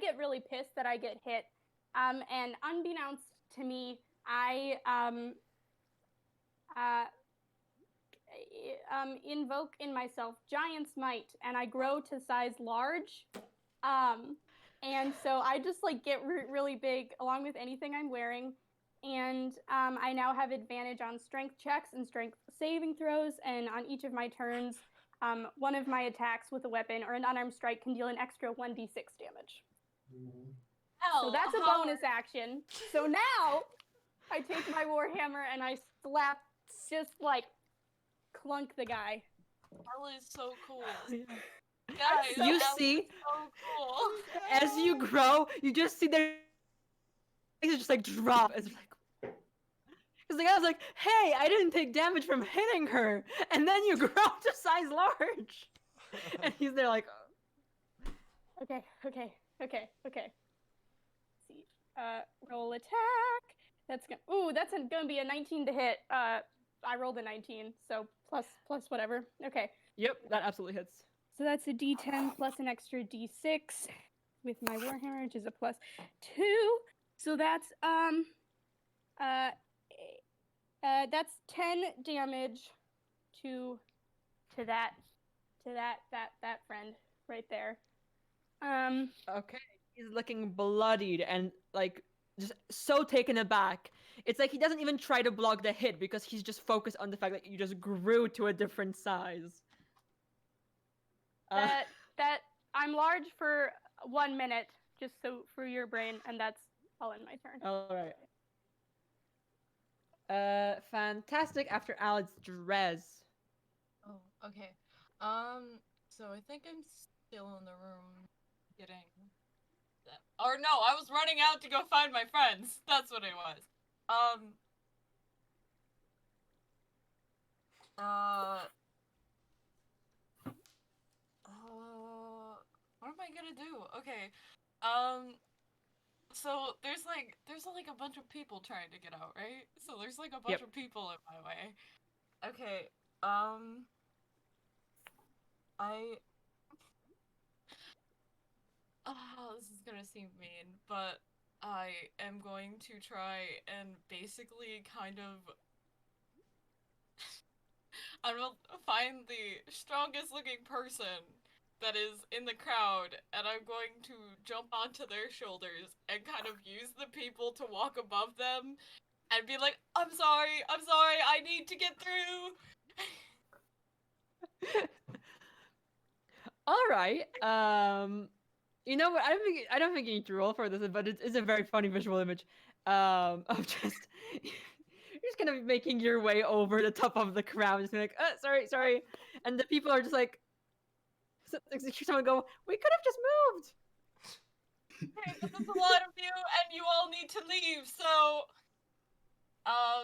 get really pissed that I get hit. And unbeknownst to me, I invoke in myself Giant's Might, and I grow to size large. And so I just like get really big along with anything I'm wearing. And I now have advantage on strength checks and strength saving throws, and on each of my turns, one of my attacks with a weapon or an unarmed strike can deal an extra 1d6 damage. So that's a bonus action. So now I take my warhammer and I slap, just like clunk the guy. Hell is so cool. Yeah. Guys, You Hell see, is so cool. as you grow, you just see their faces just like drop. It's like, because the guy was like, "Hey, I didn't take damage from hitting her," and then you grow to size large, and he's there like, Okay. See, roll attack. That's gonna be a 19 to hit. I rolled a 19, so plus whatever. Okay. "Yep, that absolutely hits." So that's a D10 plus an extra D6 with my warhammer, which is a plus 2. So that's that's 10 damage to that friend right there. Okay, he's looking bloodied and like just so taken aback. It's like he doesn't even try to block the hit because he's just focused on the fact that you just grew to a different size. That I'm large for 1 minute, just so for your brain, and that's all in my turn. All right. Fantastic. After Al, it's Dres. Oh, okay. So I think I'm still in the room getting them. Or no, I was running out to go find my friends. That's what it was. What am I gonna do? Okay. So there's like a bunch of people trying to get out, right? So there's like a bunch of people in my way. Okay. this is gonna seem mean, but I am going to try and basically kind of I'm gonna find the strongest looking person that is in the crowd, and I'm going to jump onto their shoulders and kind of use the people to walk above them and be like, I'm sorry, I need to get through. All right. You know what? I don't think you need to roll for this, but it's a very funny visual image. Of just you're just kind of making your way over the top of the crowd, just being like, sorry, and the people are just like, someone go, we could have just moved. Hey, but there's a lot of you, and you all need to leave, so I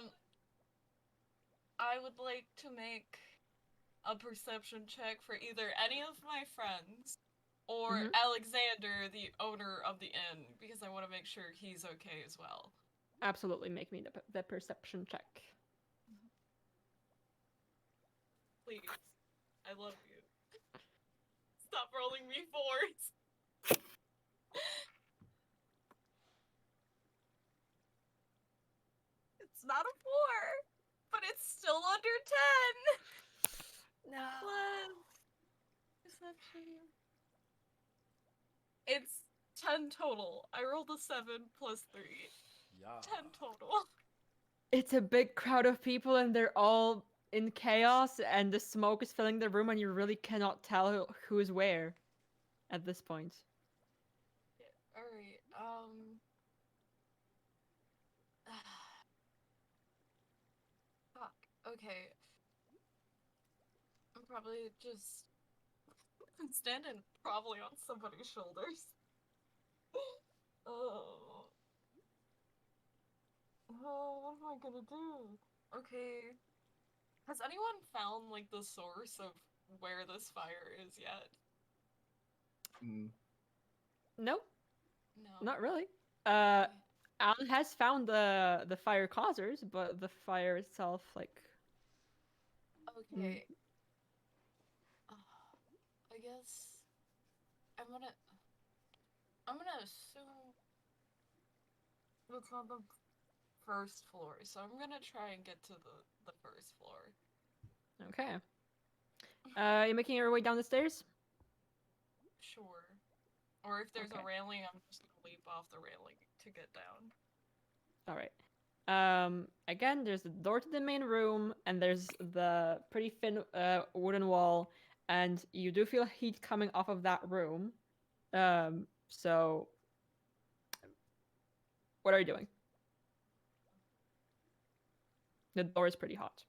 would like to make a perception check for either any of my friends or Alexander, the owner of the inn, because I want to make sure he's okay as well. Absolutely, make me the perception check. Please. I love you. Stop rolling me fours. It's not a 4, but it's still under 10. No. Perception. It's 10 total. I rolled a 7 plus 3. Yeah. 10 total. It's a big crowd of people, and they're all in chaos, and the smoke is filling the room, and you really cannot tell who's where at this point. Alright, fuck. Okay. I'm probably just standing probably on somebody's shoulders. Oh. Oh, what am I gonna do? Okay. Has anyone found, like, the source of where this fire is yet? Nope, No. not really. Okay. Alan has found the fire causers, but the fire itself, like, Okay. I guess I'm gonna assume it's on the first floor, so I'm gonna try and get to the first floor. okay. You're making your way down the stairs? Sure. Or if there's Okay. a railing, I'm just gonna leap off the railing to get down. All right. Again, there's the door to the main room, and there's the pretty thin wooden wall, and you do feel heat coming off of that room. So what are you doing? The door is pretty hot.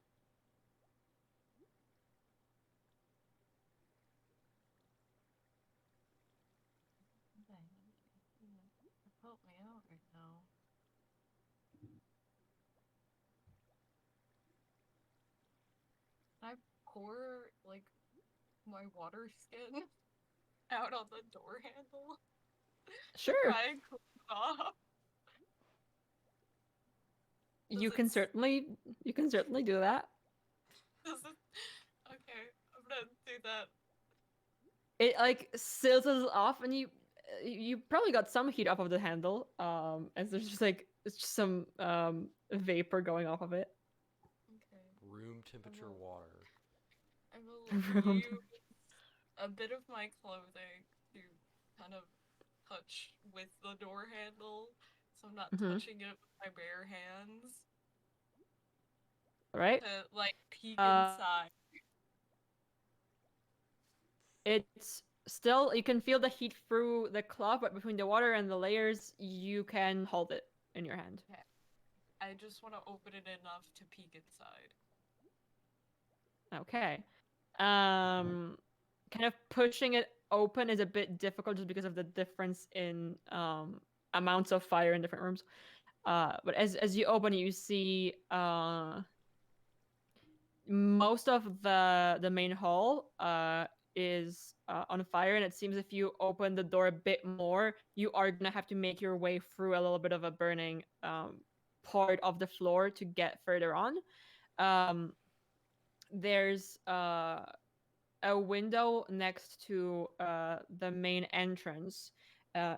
Help me out right now. Can I pour, like, my water skin out on the door handle? Sure. Try and cool it off. You can certainly do that. Okay, I'm gonna do that. It like sizzles off, and you probably got some heat off of the handle. As there's just like it's just some vapor going off of it. Okay. Room temperature water. I will use a bit of my clothing to kind of touch with the door handle, so I'm not touching it with my bare hands. Right? To like peek inside. It's still, you can feel the heat through the cloth, but between the water and the layers, you can hold it in your hand. Okay. I just want to open it enough to peek inside. Okay. Kind of pushing it open is a bit difficult just because of the difference in amounts of fire in different rooms. But as you open it, you see most of the main hall is on fire, and it seems if you open the door a bit more, you are gonna have to make your way through a little bit of a burning part of the floor to get further on. There's a window next to the main entrance,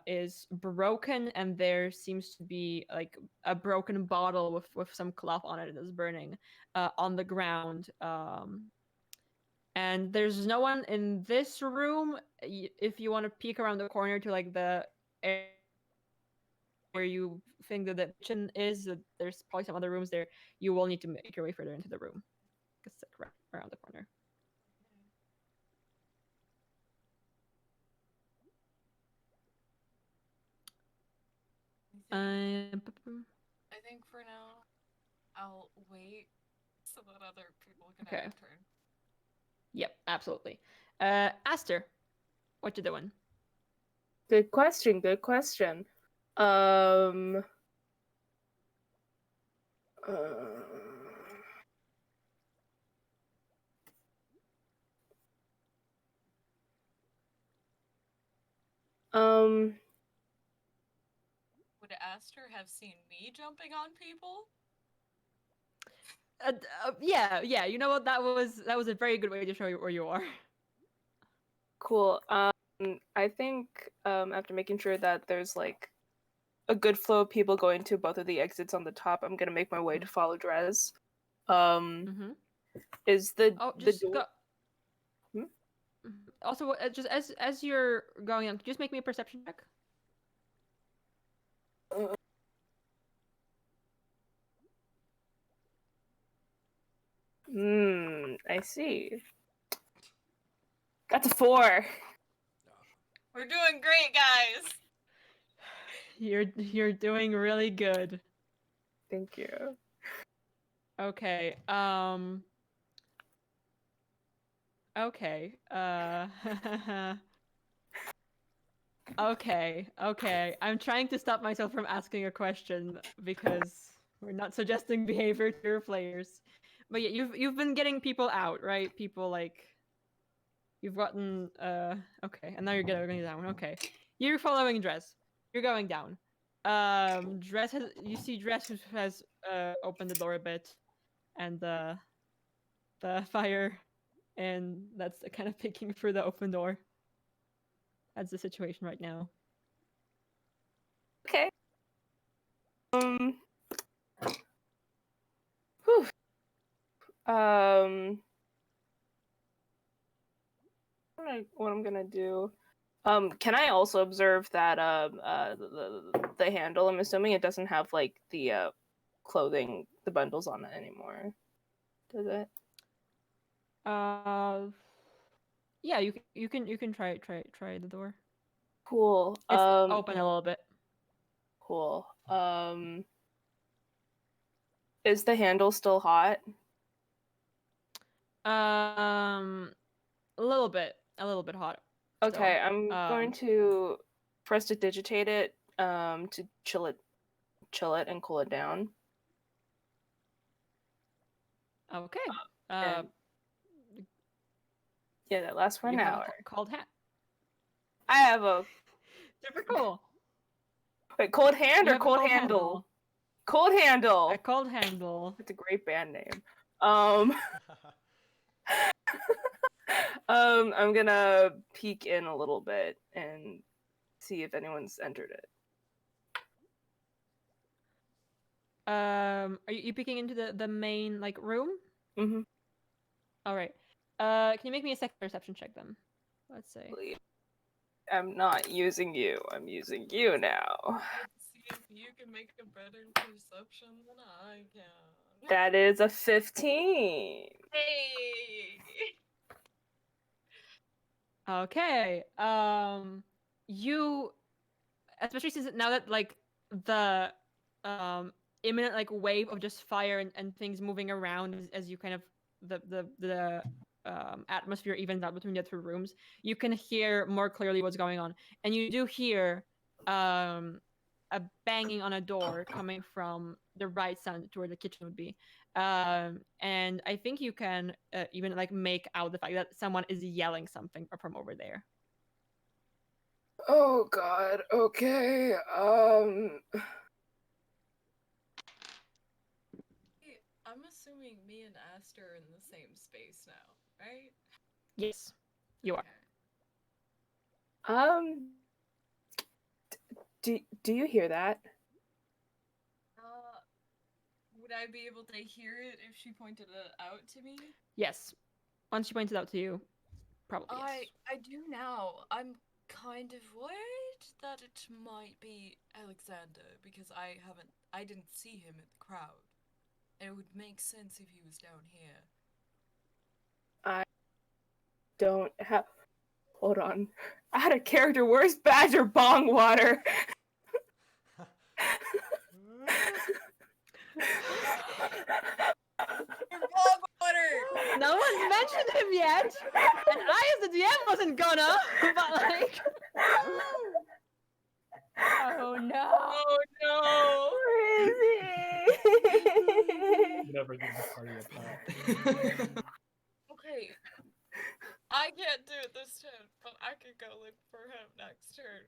is broken, and there seems to be like a broken bottle with some cloth on it that's burning on the ground. And there's no one in this room. If you want to peek around the corner to like the area where you think that the kitchen is, there's probably some other rooms there. You will need to make your way further into the room. It's like right around the corner. I think for now, I'll wait so that other people can have a turn. Yep, absolutely. Aster, what you doing? Good question. Good question. Um. Would Aster have seen me jumping on people? Yeah. You know what? That was a very good way to show you where you are. Cool. I think after making sure that there's like a good flow of people going to both of the exits on the top, I'm gonna make my way to follow Dres. Is the door? Go... Also, just as you're going on, just make me a perception check. I see. That's a 4. We're doing great, guys. You're doing really good. Thank you. Okay. Okay. Okay. I'm trying to stop myself from asking a question because we're not suggesting behavior to your players. But yeah, you've been getting people out, right? People like you've gotten okay, and now you're going down. Okay. You're following Dres. You're going down. Dres has opened the door a bit, and the fire, and that's kind of peeking through the open door. That's the situation right now. Okay. What I'm gonna do. Can I also observe that the handle? I'm assuming it doesn't have like the clothing, the bundles on it anymore. Does it? Yeah, you can try the door. Cool. It's open a little bit. Cool. Is the handle still hot? A little bit hot. Okay, I'm going to prestidigitate it to chill it and cool it down. Okay. Yeah, that lasts for an hour. Cold hat. I have a super cool. Wait, cold hand or cold handle? Cold handle. A cold handle. It's a great band name. I'm gonna peek in a little bit and see if anyone's entered it. Are you peeking into the main like room? Mm-hmm. All right. Can you make me a second perception check then? Let's say. I'm not using you. I'm using you now. Let's see if you can make a better perception than I can. That is a 15. Hey. Okay. You, especially since now that like the imminent like wave of just fire and things moving around as you kind of the atmosphere evens out between the two rooms, you can hear more clearly what's going on, and you do hear a banging on a door coming from the right side to where the kitchen would be, and I think you can even like make out the fact that someone is yelling something from over there. Oh God. Okay. I'm assuming me and Aster are in the same space now, right? Yes, you are. Do you hear that? Would I be able to hear it if she pointed it out to me? Yes. Once she points it out to you, probably yes. I do now. I'm kind of worried that it might be Alexander because I didn't see him in the crowd. It would make sense if he was down here. I don't have. Hold on. I had a character. Where's Badger Bong Water? No one's mentioned him yet, and I, as the DM, wasn't gonna. But like, Oh no. Oh no! Where is he? Never give the party a pat. Okay. I can't do it this turn, but I could go look for him next turn.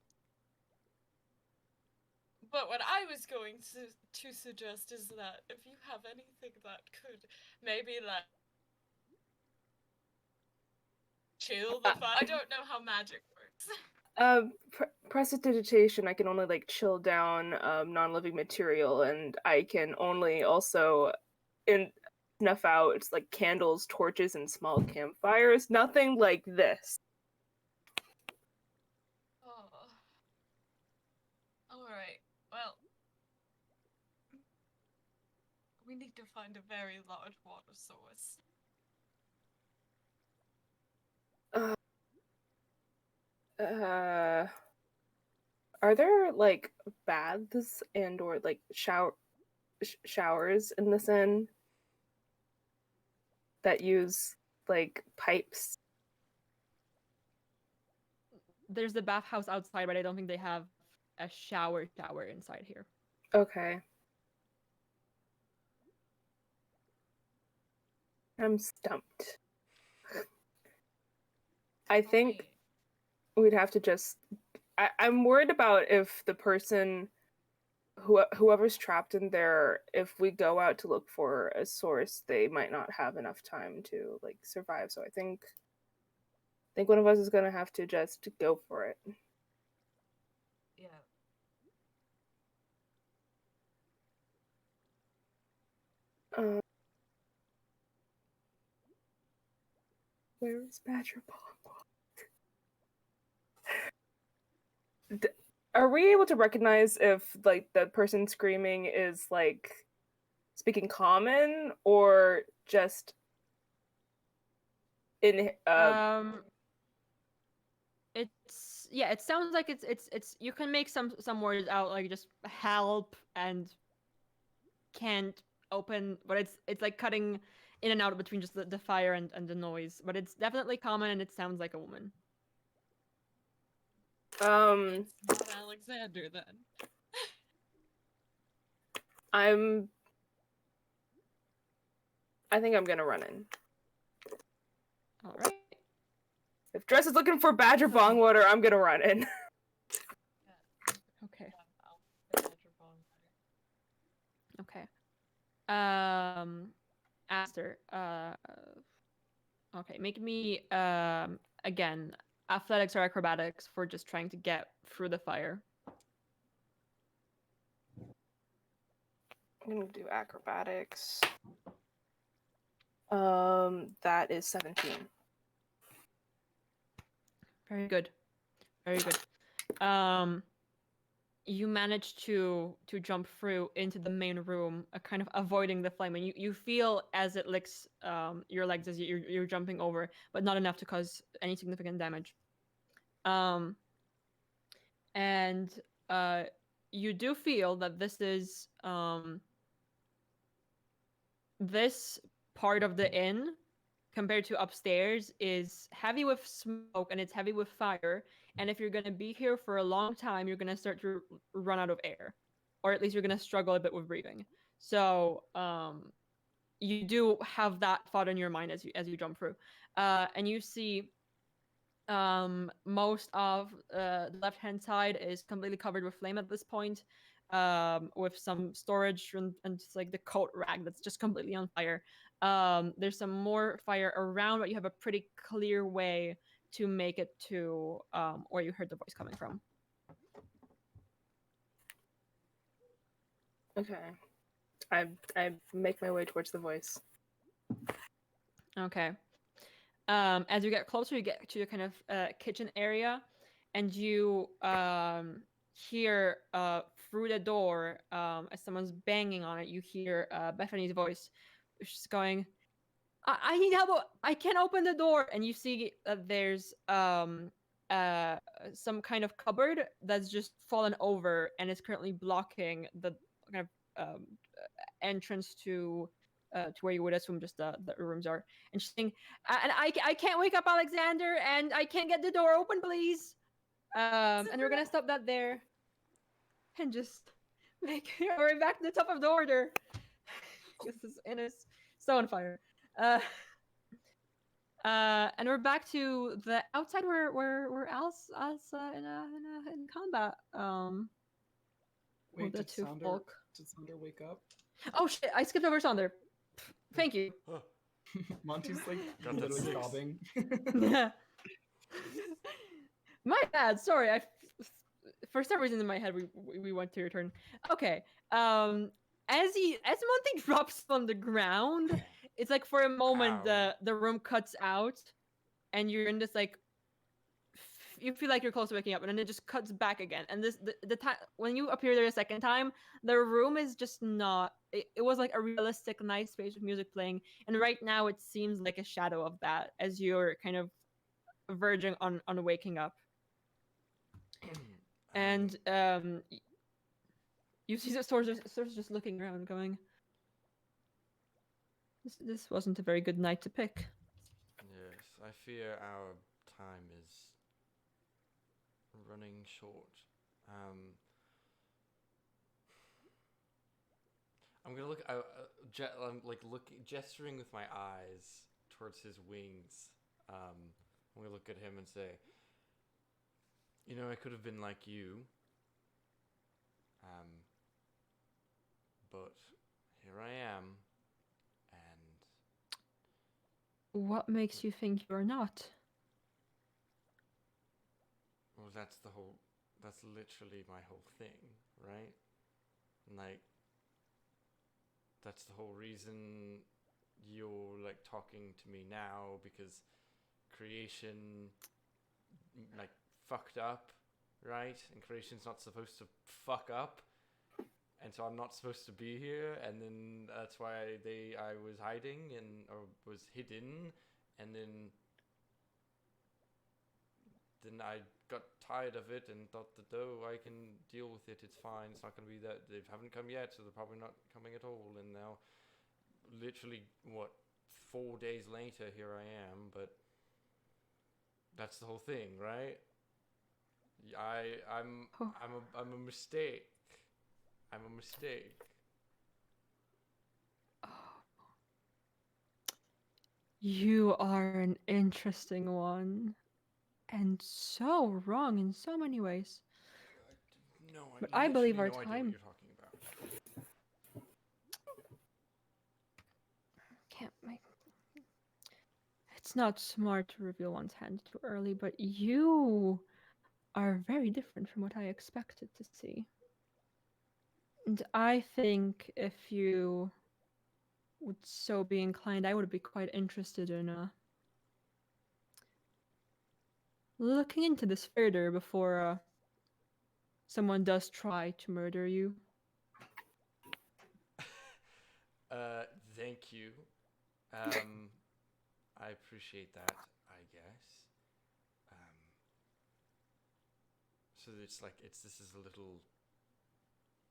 But what I was going to suggest is that if you have anything that could maybe like chill the fire. I don't know how magic works. Prestidigitation, I can only like chill down non-living material, and I can only also snuff out like candles, torches, and small campfires. Nothing like this. Oh. Alright, well. We need to find a very large water source. Are there like baths and or like showers in this inn that use like pipes? there's the bathhouse outside, but I don't think they have a shower inside here. Okay. I'm stumped. I think we'd have to just. I'm worried about if the person, whoever's trapped in there, if we go out to look for a source, they might not have enough time to like survive. So I think one of us is gonna have to just go for it. Yeah. Where is Badger Pong? Are we able to recognize if like the person screaming is like speaking common or just in it sounds like it's you can make some words out, like just help and can't open, but it's like cutting in and out between just the fire and the noise, but it's definitely common and it sounds like a woman. It's not Alexander then. I think I'm gonna run in. All right. If Dres is looking for Badger Bong Water, I'm gonna run in. Okay. Okay. Aster. Okay, make me again athletics or acrobatics for just trying to get through the fire. I'm gonna do acrobatics. That is 17. Very good. Very good. You manage to jump through into the main room, kind of avoiding the flame, and you feel as it licks your legs as you're jumping over, but not enough to cause any significant damage. And you do feel that this is this part of the inn compared to upstairs is heavy with smoke and it's heavy with fire, and if you're going to be here for a long time, you're going to start to run out of air, or at least you're going to struggle a bit with breathing. So you do have that thought in your mind as you jump through, and you see most of the left hand side is completely covered with flame at this point, with some storage and just like the coat rag that's just completely on fire. There's some more fire around, but you have a pretty clear way to make it to where you heard the voice coming from. Okay. I make my way towards the voice. Okay. As you get closer, you get to the kind of kitchen area, and you hear through the door, as someone's banging on it, you hear Bethany's voice. She's going, I need help. I can't open the door. And you see that there's some kind of cupboard that's just fallen over and is currently blocking the kind of entrance to where you would assume just the rooms are. And she's saying, and I can't wake up Alexander, and I can't get the door open, please. And we're gonna stop that there, and just make our way back to the top of the order. This is so on fire. And we're back to the outside where Al's in combat. Wait, the did two Sonder, folk. did Sonder wake up? Oh shit! I skipped over Sonder. Thank you. Monty's like Got that literally six. sobbing. Yeah. My bad. Sorry. For some reason in my head we went to your turn. Okay. As Monty drops on the ground, it's like for a moment Ow. the room cuts out, and you're in this like you feel like you're close to waking up, and then it just cuts back again. And the time when you appear there a second time, the room is just not. It was like a realistic, nice space with music playing, and right now it seems like a shadow of that as you're kind of verging on waking up. And you see the stores just looking around, going, "This wasn't a very good night to pick." Yes, I fear our time is running short. I'm gonna look. I'm like gesturing with my eyes towards his wings. I'm gonna look at him and say, "You know, I could have been like you. But here I am, and What makes you think you're not? well, that's literally my whole thing, right? Like, that's the whole reason you're like talking to me now, because creation like fucked up, right? And creation's not supposed to fuck up. And so I'm not supposed to be here, and then that's why I was hiding or was hidden, and then I got tired of it and thought that, oh, I can deal with it, it's fine, it's not going to be that, they haven't come yet, so they're probably not coming at all, and now, literally, 4 days later, here I am, but that's the whole thing, right? I'm a mistake. I'm a mistake. You are an interesting one, and so wrong in so many ways. No, But I believe our literally no idea time- what you're talking about. Can't make. It's not smart to reveal one's hand too early, but you are very different from what I expected to see. And I think if you would so be inclined, I would be quite interested in looking into this further before someone does try to murder you. Thank you. I appreciate that, I guess. So this is a little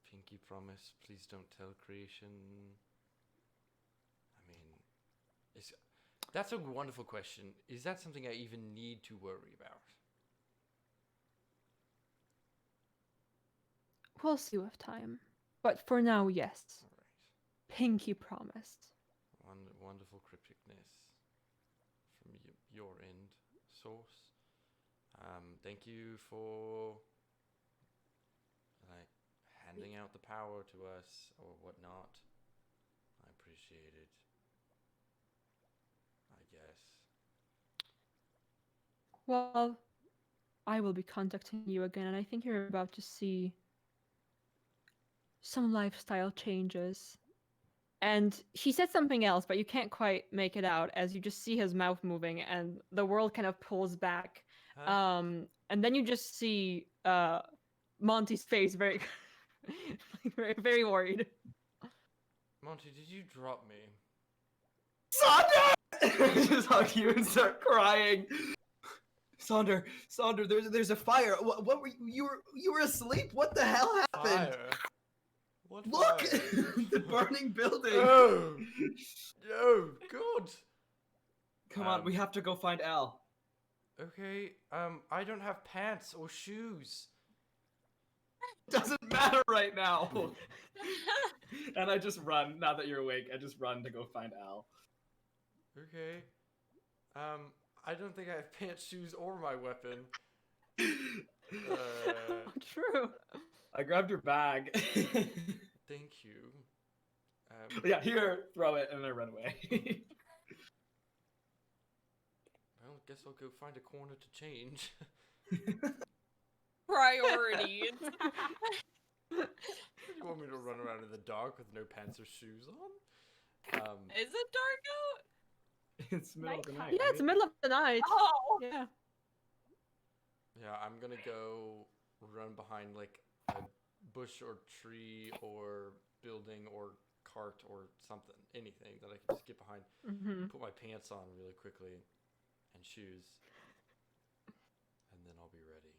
pinky promise. Please don't tell creation. I mean, that's a wonderful question. Is that something I even need to worry about? We'll see with time. But for now, yes. All right. Pinky promise. Wonderful crypticness from your end, source. Thank you for like handing out the power to us or whatnot. I appreciate it. I guess. Well, I will be contacting you again, and I think you're about to see some lifestyle changes. And he said something else, but you can't quite make it out as you just see his mouth moving and the world kind of pulls back. Huh? And then you just see Monty's face very, like, very, very worried. Monty, did you drop me? Sonder! I just hug you and start crying. Sonder, there's a fire. What were you were asleep? What the hell happened? Fire. What Look, fire? the burning building. Oh, oh, God. Come on, we have to go find Al. Okay. I don't have pants or shoes. Doesn't matter right now. And I just run. Now that you're awake, I just run to go find Al. Okay. I don't think I have pants, shoes, or my weapon. True. I grabbed your bag. Thank you. Yeah, here, throw it, and then run away. Well, guess I'll go find a corner to change. Priorities. You want me to run around in the dark with no pants or shoes on? Is it dark out? It's the middle of the night. Yeah, it's the middle of the night. Oh. Yeah. Yeah, I'm gonna go run behind like a bush or tree or building or cart or something, anything that I can just get behind. Mm-hmm. Put my pants on really quickly and shoes, and then I'll be ready.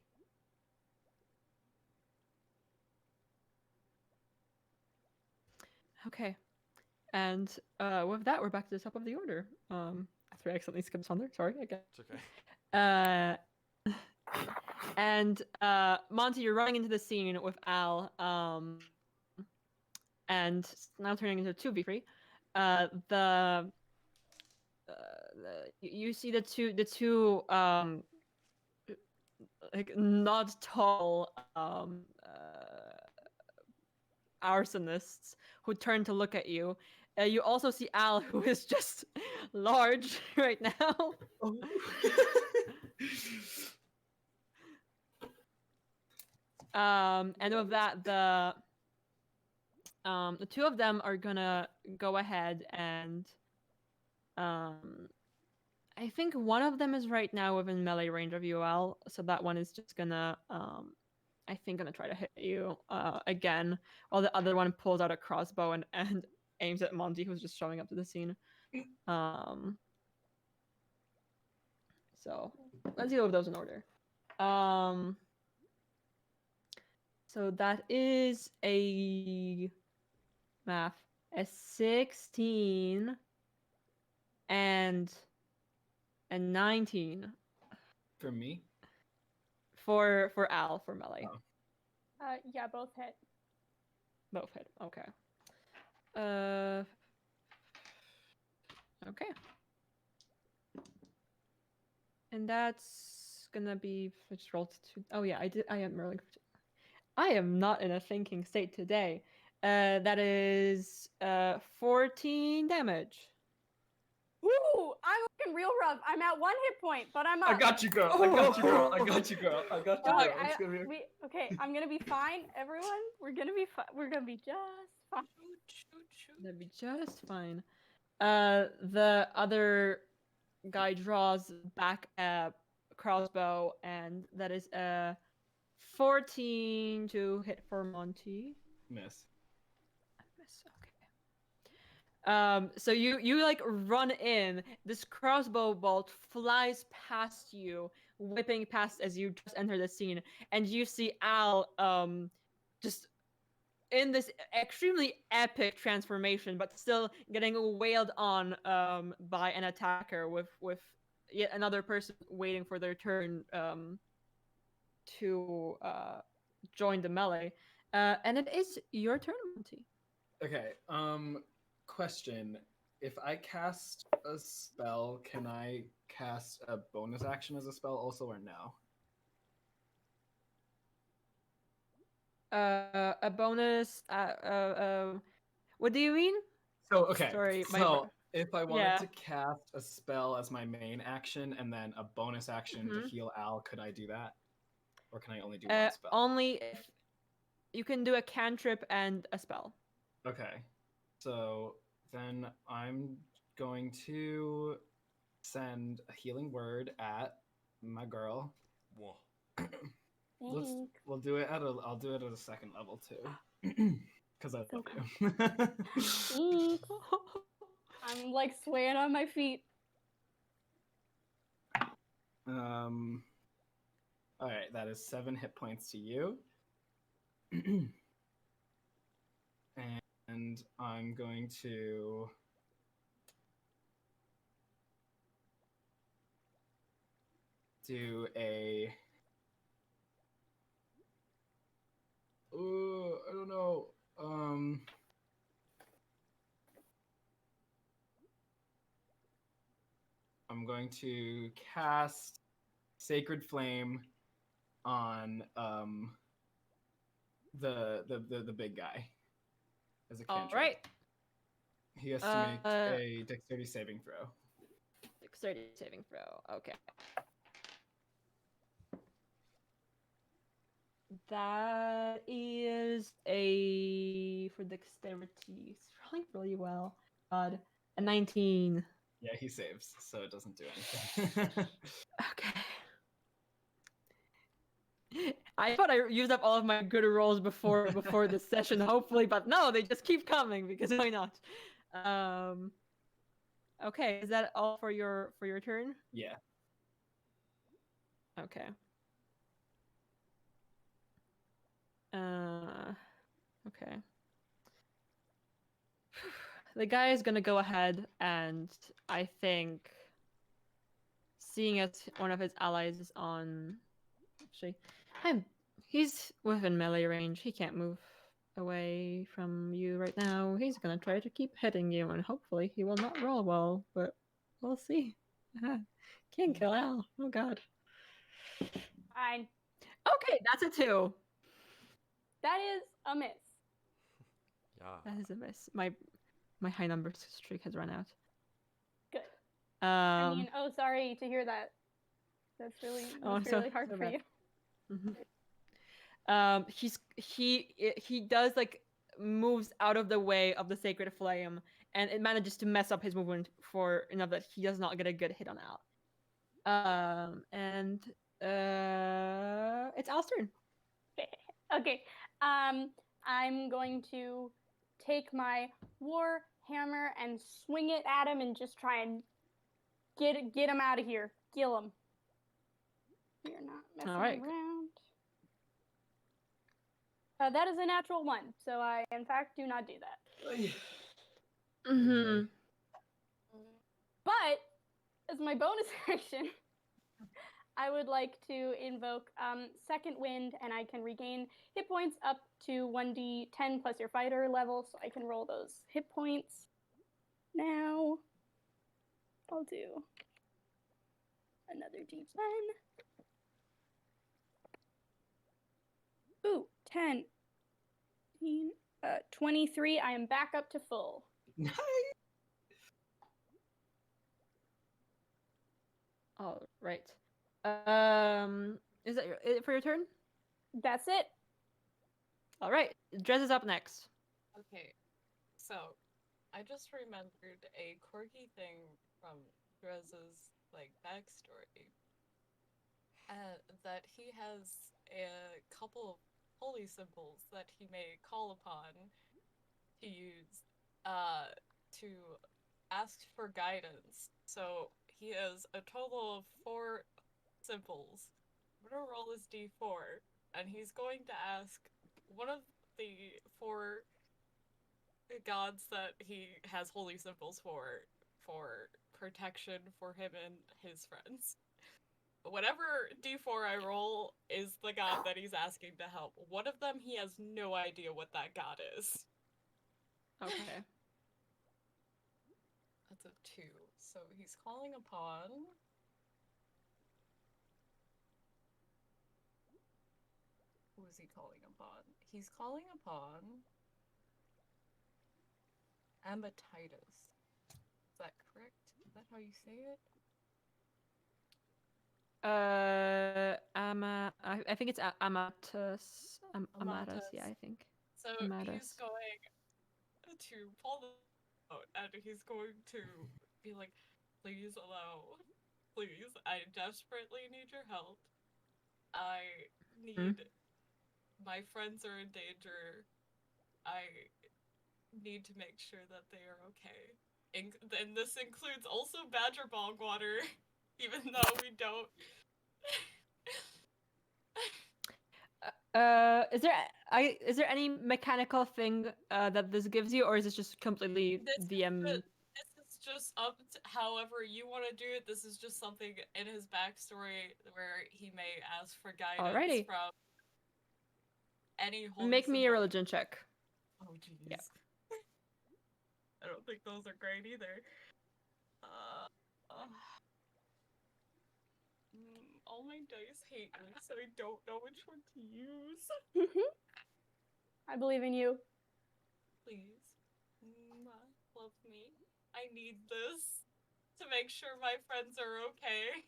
Okay. And with that, we're back to the top of the order. After I accidentally skipped Sonder. Sorry again. It's okay. And Monty, you're running into the scene with Al. And now turning into 2v3. You see the two like not tall arsonists who turn to look at you. You also see Al, who is just large right now. And with that, the two of them are gonna go ahead and I think one of them is right now within melee range of you, Al. So that one is just gonna I think gonna try to hit you again, while the other one pulls out a crossbow and aims at Monty, who's just showing up to the scene. So let's deal with those in order. So that is a 16 and a 19 For me? for Al for melee. Oh. Yeah, both hit. Both hit. Okay. Okay. And that's gonna be just rolled to. Oh yeah, I am rolling. I am not in a thinking state today. That is 14 damage. Ooh, I'm looking real rough. I'm at 1 hit point, but I'm up. I got you, girl. I got you, girl. I got you, girl. I got you, girl. Dog, It's gonna be... okay, I'm gonna be fine, everyone. We're gonna be fine. We're gonna be just fine. That'd be just fine. The other guy draws back a crossbow, and that is a 14 to hit for Monty. Miss. Miss. Okay. So you like run in. This crossbow bolt flies past you, whipping past as you just enter the scene, and you see Al just in this extremely epic transformation, but still getting wailed on by an attacker with yet another person waiting for their turn to join the melee. And it is your turn, Monty. Okay, question. If I cast a spell, can I cast a bonus action as a spell also, or no? A bonus. What do you mean? So, okay. Sorry, so, if I wanted yeah. to cast a spell as my main action and then a bonus action to heal Al, could I do that? Or can I only do one spell? Only if You can do a cantrip and a spell. Okay. So then I'm going to send a healing word at my girl. Whoa. We'll do it at I'll do it at a second level too. Because I love Okay. you. Thanks. I'm like swaying on my feet. All right, that is 7 hit points to you. And I'm going to do a I don't know. I'm going to cast Sacred Flame on the big guy as a cantrip. All right. He has to make a dexterity saving throw. Dexterity saving throw. Okay. That is for dexterity. It's rolling really well. God, a 19. Yeah, he saves, so it doesn't do anything. Okay. I thought I used up all of my good rolls before this session, hopefully, but no, they just keep coming because why not? Okay, is that all for your turn? Yeah. Okay. Okay. The guy is gonna go ahead and I think, seeing as one of his allies is on, actually, he's within melee range. He can't move away from you right now. He's gonna try to keep hitting you, and hopefully he will not roll well, but we'll see. Can't kill Al. Oh god. Fine. Okay, that's a 2. That is a miss. Yeah. That is a miss. My high number streak has run out. Good. I mean, Um, sorry to hear that. That's really hard so for bad. you. He does like moves out of the way of the sacred flame, and it manages to mess up his movement for enough that he does not get a good hit on Al. And it's Al's turn. Okay. I'm going to take my war hammer and swing it at him and just try and get him out of here. Kill him. You're not messing around. That is a natural 1, so I, in fact, do not do that. Mm-hmm. But, as my bonus action, I would like to invoke Second Wind, and I can regain hit points up to 1d10 plus your fighter level, so I can roll those hit points now. I'll do another d10. Ooh, 10, 23. I am back up to full. Nice. All right. Is that it for your turn? That's it. All right. Dres is up next. Okay, so I just remembered a quirky thing from Dres's backstory, that he has a couple of holy symbols that he may call upon to use to ask for guidance. So he has a total of 4 symbols. I'm gonna roll his d4, and he's going to ask one of the 4 gods that he has holy symbols for protection for him and his friends. Whatever d4 I roll is the god that he's asking to help. One of them, he has no idea what that god is. Okay. That's a 2. So he's calling upon... Who is he calling upon? He's calling upon... Amatitis. Is that correct? Is that how you say it? I think it's Amatus. Amadas, yeah, I think. So Amadas. he's going to pull the out, and he's going to be like, please allow, please, I desperately need your help. I need, my friends are in danger. I need to make sure that they are okay. And this includes also badger bog water, even though we don't. Is there any mechanical thing that this gives you, or is it just completely DM? This is just up to however you want to do it. This is just something in his backstory where he may ask for guidance Alrighty. from any holy Make me a symbol. religion check. Oh jeez. Yeah. I don't think those are great either. All my dice hate me, so I don't know which one to use. I believe in you. Please, love me. I need this to make sure my friends are okay.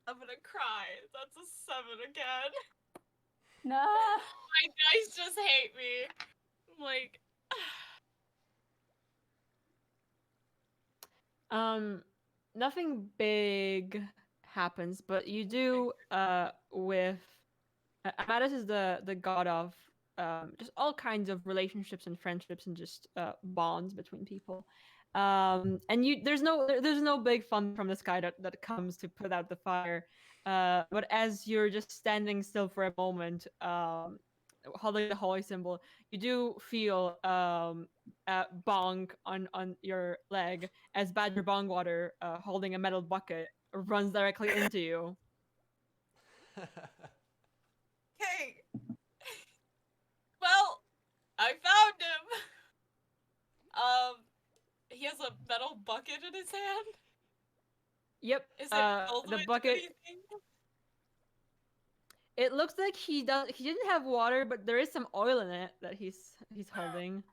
I'm gonna cry. That's a 7 again. No. My dice just hate me. I'm like, Nothing big happens, but you do with Amatus is the god of just all kinds of relationships and friendships and just bonds between people. And there's no big fun from this guy that comes to put out the fire. But as you're just standing still for a moment, holding the holy symbol, you do feel bonk on your leg as Badger Bongwater, holding a metal bucket, runs directly into you. okay. Well, I found him. He has a metal bucket in his hand. Yep. Is it filled The with bucket. anything? It looks like he didn't have water, but there is some oil in it that he's holding.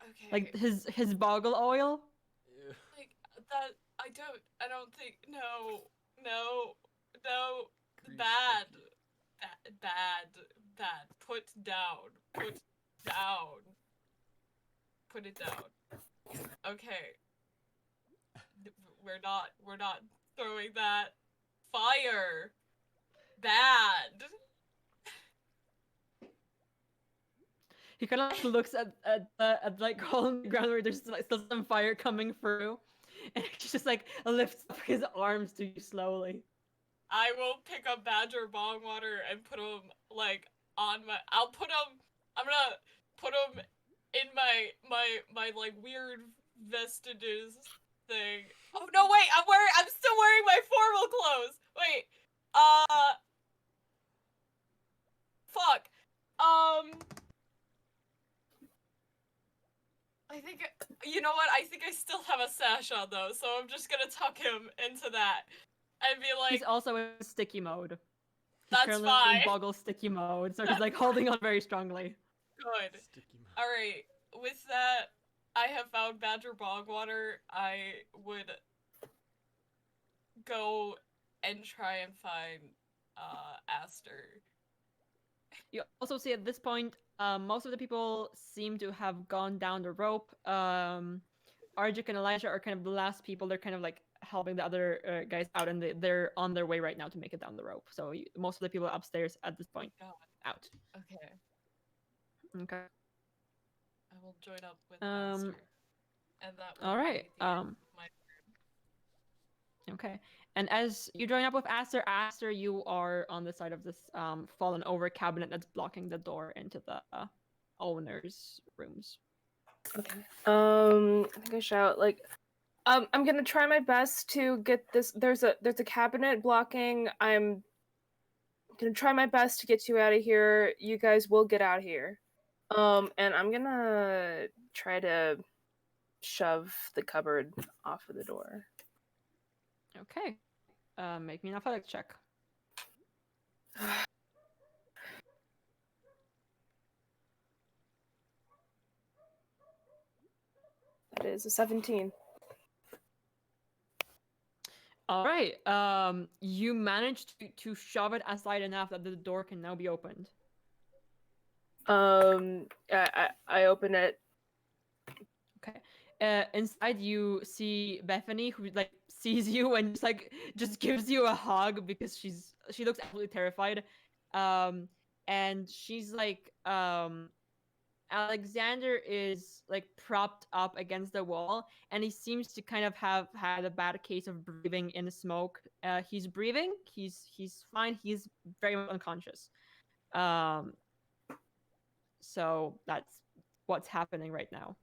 Okay. Like his boggle oil. Like that. I don't think. No. Grease Bad. sticky. Bad. Put down. Put it down. Okay. We're not throwing that. Fire. Bad. He kind of looks at like hole in the ground where there's like still some fire coming through, and he just like lifts up his arms to you slowly. I will pick up Badger Bongwater and put him like on my. I'm gonna put him in my like weird vestiges thing. Oh no! Wait, I'm still wearing my formal clothes. Wait. Fuck. I think, you know what? I think I still have a sash on though, so I'm just gonna tuck him into that and be like. He's also in sticky mode. He's That's currently fine. in boggle sticky mode, so he's like holding on very strongly. Good. Sticky mouth. Alright, with that, I have found Badger Bogwater. I would go and try and find Aster. You also see at this point, most of the people seem to have gone down the rope. Arjik and Elijah are kind of the last people. They're kind of like helping the other guys out, and they're on their way right now to make it down the rope. So most of the people upstairs at this point out. Okay. Okay. I will join up with Aster. And that will all right. be the end of my turn. Okay. And as you join up with Aster, you are on the side of this fallen over cabinet that's blocking the door into the owner's rooms. Okay. I think I shout like, I'm gonna try my best to get this. There's a cabinet blocking. I'm gonna try my best to get you out of here. You guys will get out here. And I'm gonna try to shove the cupboard off of the door. Okay. Make me an athletics check. That is a 17. All right. You managed to shove it aside enough that the door can now be opened. I open it. Okay. Inside you see Bethany, who like sees you and just gives you a hug because she looks absolutely terrified. And she's like, Alexander is like propped up against the wall, and he seems to kind of have had a bad case of breathing in smoke. He's breathing. He's fine. He's very much unconscious. So that's what's happening right now.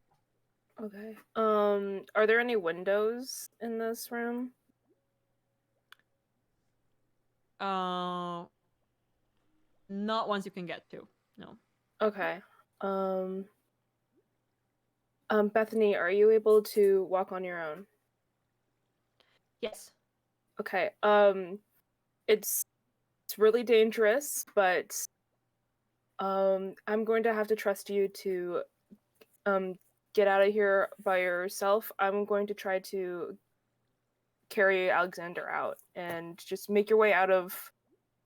Okay. Are there any windows in this room? Not ones you can get to. No. Okay. Bethany, are you able to walk on your own? Yes. Okay. It's really dangerous, but I'm going to have to trust you to get out of here by yourself. I'm going to try to carry Alexander out and just make your way out of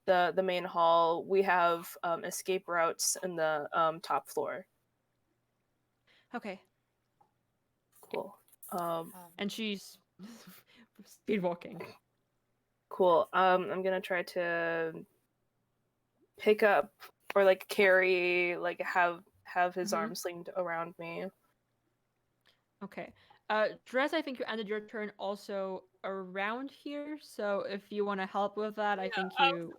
the main hall. We have escape routes in the top floor. Okay. Cool. And she's speed walking. Cool. I'm gonna try to pick up or like carry, like have his arm slinged around me. Okay. Dres, I think you ended your turn also around here, so if you want to help with that, I think you I was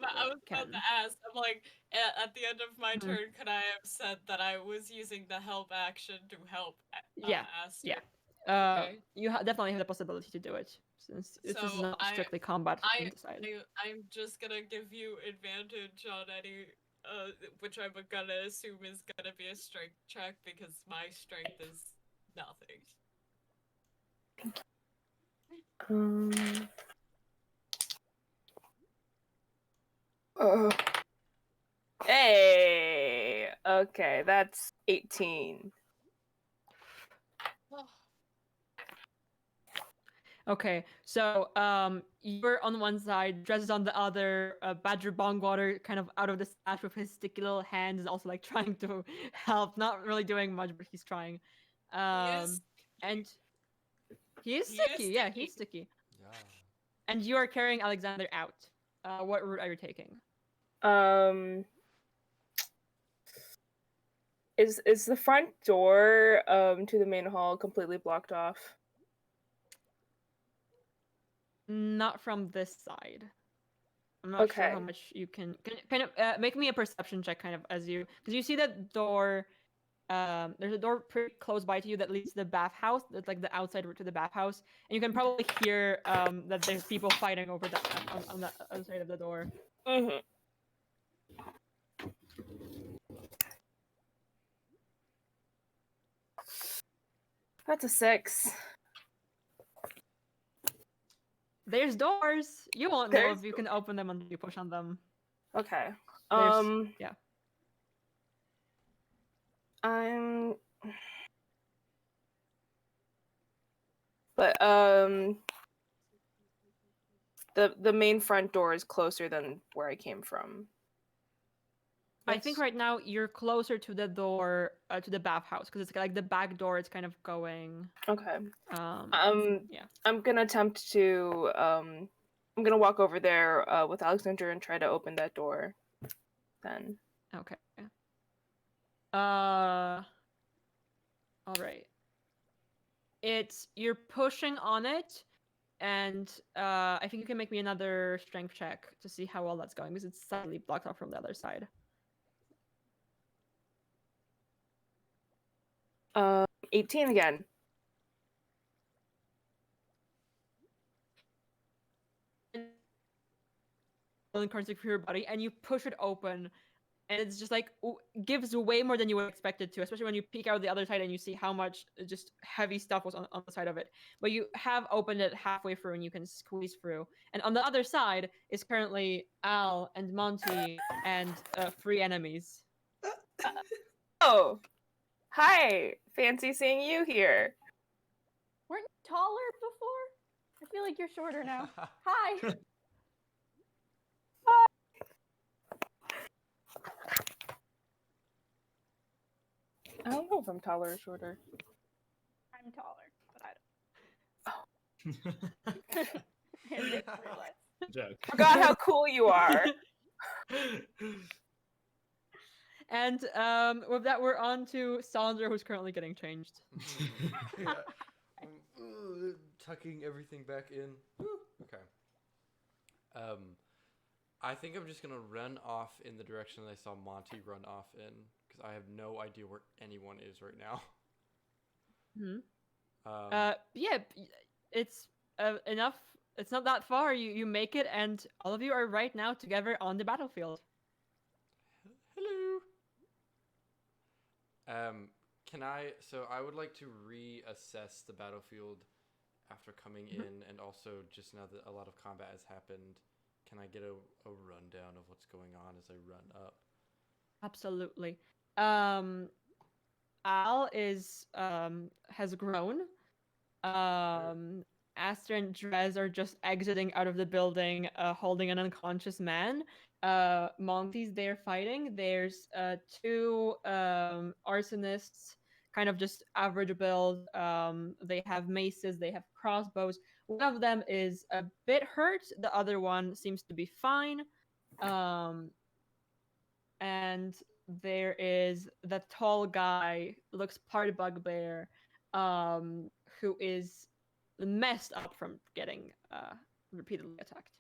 can. about to ask. I'm like, at the end of my turn, could I have said that I was using the help action to help Aster? Yeah. Okay. You definitely have the possibility to do it, since this is not strictly combat. I'm just gonna give you advantage on any, which I'm gonna assume is gonna be a strength check because my strength is nothing. Hey. Okay, that's 18. Okay, so you're on one side, Dres is on the other. Badger Bongwater, kind of out of the sash with his sticky little hands, is also like trying to help. Not really doing much, but he's trying. And he is sticky. Yeah, he's sticky. Yeah. And you are carrying Alexander out. What route are you taking? Is the front door to the main hall completely blocked off? Not from this side. I'm not sure how much you can kind of make me a perception check, kind of as you, because you see that door. There's a door pretty close by to you that leads to the bathhouse. That's like the outside route to the bathhouse, and you can probably hear that there's people fighting over that on the other side of the door. That's a 6. There's doors. You won't know if you can open them until you push on them. Okay. Yeah. But the main front door is closer than where I came from. I think right now you're closer to the door to the bathhouse, because it's like the back door. It's kind of going. Okay. Yeah. I'm gonna attempt to I'm gonna walk over there with Alexander and try to open that door. Then. Okay. All right. You're pushing on it, and I think you can make me another strength check to see how well that's going, because it's slightly blocked off from the other side. 18 again. Currency for your body, and you push it open, and it's just like gives way more than you would expect it to, especially when you peek out the other side and you see how much just heavy stuff was on the side of it. But you have opened it halfway through and you can squeeze through, and on the other side is currently Al and Monty and 3 enemies. Oh, hi! Fancy seeing you here. Weren't you taller before? I feel like you're shorter now. Hi. I don't know if I'm taller or shorter. I'm taller, but I don't. I didn't realize. Joke. Forgot how cool you are. And with that, we're on to Sonder, who's currently getting changed. Yeah. Tucking everything back in. Okay. I think I'm just gonna run off in the direction that I saw Monty run off in, because I have no idea where anyone is right now. Yeah, it's enough. It's not that far. You make it, and all of you are right now together on the battlefield. Hello. Can I? So I would like to reassess the battlefield after coming in, and also just now that a lot of combat has happened, can I get a rundown of what's going on as I run up? Absolutely. Al is has grown. Aster and Dres are just exiting out of the building, holding an unconscious man. Monty's there fighting. There's two arsonists, kind of just average build. They have maces, they have crossbows. One of them is a bit hurt. The other one seems to be fine. And there is the tall guy, looks part bugbear, who is messed up from getting repeatedly attacked.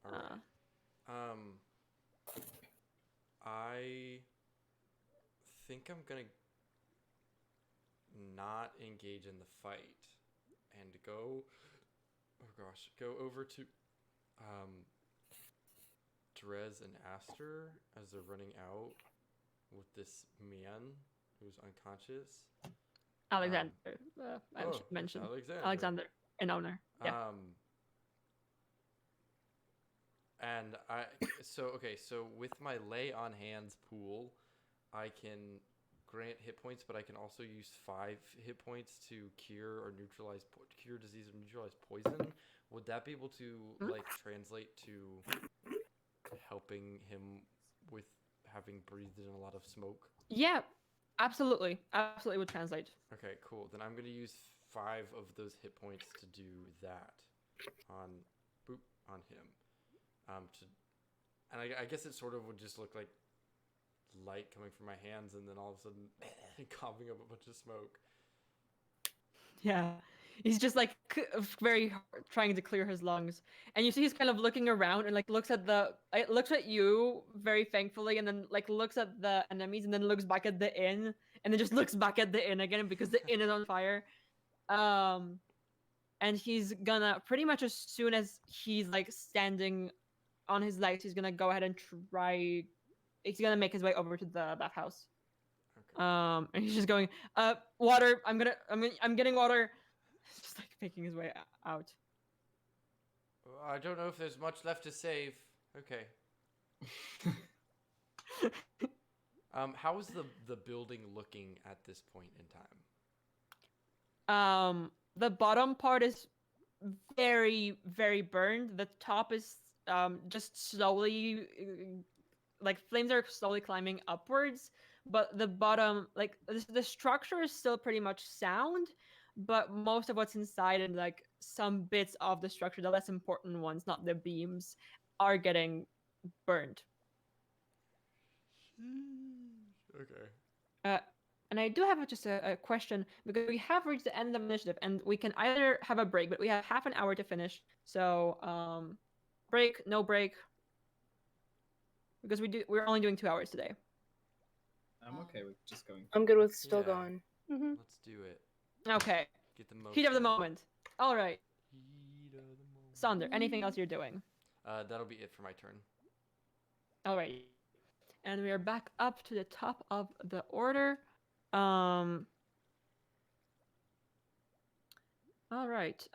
All right. I think I'm gonna not engage in the fight and go over to Dres and Aster as they're running out with this man who's unconscious. Alexander, I should mention. Alexander, an owner. Yeah. And so with my lay on hands pool, I can grant hit points, but I can also use 5 hit points to cure disease or neutralize poison. Would that be able to like translate to helping him with having breathed in a lot of smoke? Yeah, absolutely would translate. Okay, cool. Then I'm gonna use 5 of those hit points to do that on him. And I guess it sort of would just look like light coming from my hands, and then all of a sudden coughing up a bunch of smoke. Yeah, he's just like very trying to clear his lungs, and you see he's kind of looking around and like looks at you very thankfully, and then like looks at the enemies, and then looks back at the inn, and then just looks back at the inn again because the inn is on fire. And he's gonna pretty much as soon as he's like standing on his legs, he's gonna go ahead and try. He's gonna make his way over to the bathhouse. Okay. And he's just going, water. I'm getting water. He's just like making his way out. I don't know if there's much left to save. Okay. How is the building looking at this point in time? The bottom part is very, very burned. The top is just slowly, like flames are slowly climbing upwards. But the bottom, like the structure is still pretty much sound, but most of what's inside and like some bits of the structure, the less important ones, not the beams, are getting burned. Okay. And I do have just a question, because we have reached the end of the initiative, and we can either have a break, but we have half an hour to finish. So, break, no break, because we're only doing 2 hours today. I'm okay with just going. I'm good with still going. Mm-hmm. Let's do it. Okay. Get the most Heat of the out moment. All right. Heat of the moment. Sonder, anything else you're doing? That'll be it for my turn. All right. And we are back up to the top of the order. All right.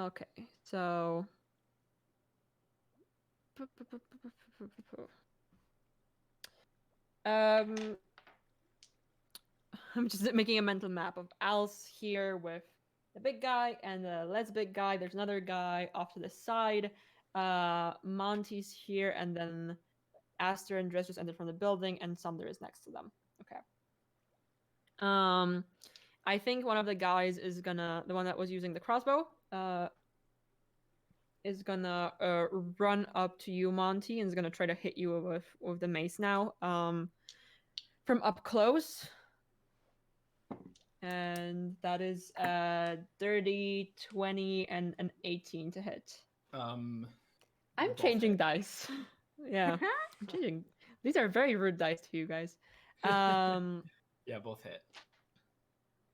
Okay. So. I'm just making a mental map of Al's here with the big guy and the less big guy. There's another guy off to the side. Monty's here, and then Aster and Dres just entered from the building, and Sonder is next to them. Okay. I think one of the guys is gonna, the one that was using the crossbow, is gonna run up to you, Monty, and is gonna try to hit you with the mace now. From up close. And that is 30, 20, and an 18 to hit. I'm Both changing hit. dice. Yeah, I'm changing. These are very rude dice to you guys. Yeah, both hit.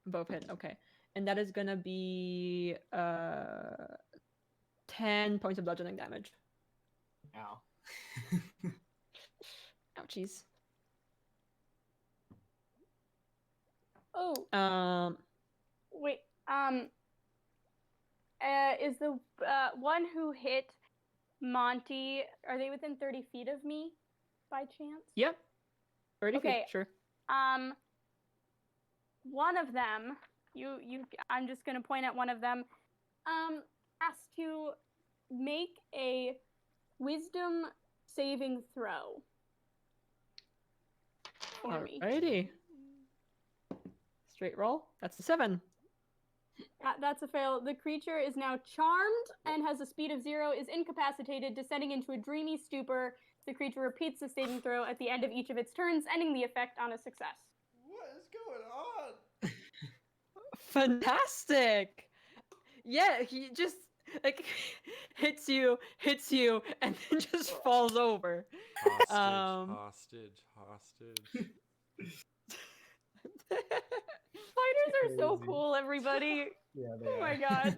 Both hit. Okay, and that is gonna be 10 points of bludgeoning damage. Ow. Ouchies. Oh. Wait. Is the one who hit Monty? Are they within 30 feet of me, by chance? Yep. 30 Okay. feet. Sure. One of them. I'm just gonna point at one of them. Has to make a wisdom saving throw for me. Alrighty. Straight roll. That's a 7. That's a fail. The creature is now charmed and has a speed of 0, is incapacitated, descending into a dreamy stupor. The creature repeats the saving throw at the end of each of its turns, ending the effect on a success. What is going on? Fantastic. Yeah, he just like hits you, and then just falls over. Hostage. Spiders are so Crazy. cool, everybody. Yeah, they Oh my are. god.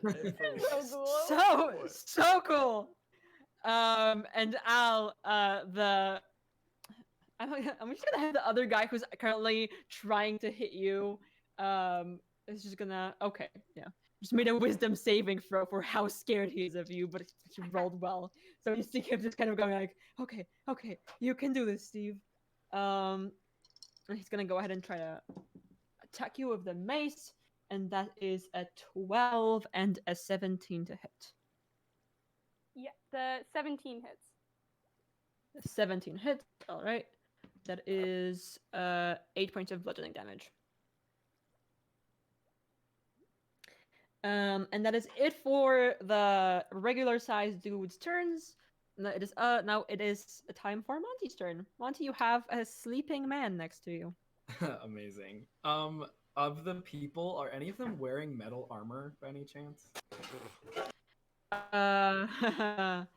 So cool. So cool. And Al, I'm just gonna have the other guy who's currently trying to hit you. Is just gonna just made a wisdom saving throw for how scared he is of you, but he rolled well. So you see him just kind of going like, okay, you can do this, Steve. And he's gonna go ahead and try to attack you with the mace, and that is a 12 and a 17 to hit. Yeah, the 17 hits. The 17 hits, alright. That is 8 points of bludgeoning damage. And that is it for the regular sized dude's turns. Now it is a time for Monty's turn. Monty, you have a sleeping man next to you. Amazing. Of the people, are any of them wearing metal armor by any chance? The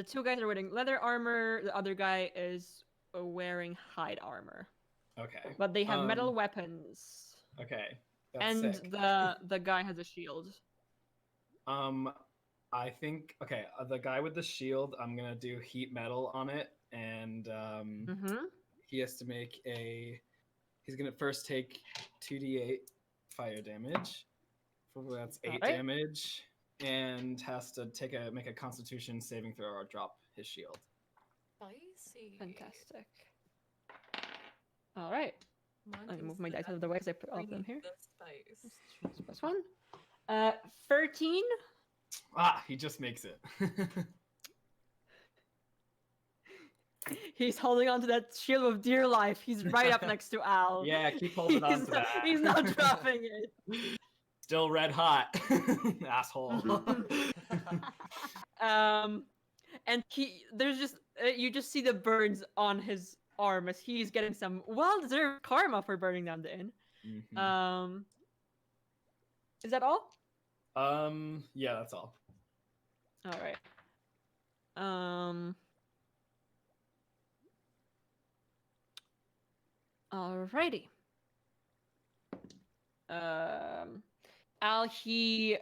two guys are wearing leather armor. The other guy is wearing hide armor. Okay. But they have metal weapons. Okay. That's And sick. the guy has a shield. I think the guy with the shield, I'm gonna do heat metal on it, and he has to make he's gonna first take 2d8 fire damage. That's 8 damage, and has to make a Constitution saving throw or drop his shield. Spicy. Fantastic. All right. Let me move my dice out of the way because I put all of them here. The spice. Plus 1. 13. Ah, he just makes it. He's holding on to that shield with dear life. He's right up next to Al. Yeah, keep holding on to that. He's not dropping it. Still red hot, asshole. And you just see the burns on his arm as he's getting some well-deserved karma for burning down the inn. Mm-hmm. Is that all? Yeah, that's all. All right. Alrighty. Al, he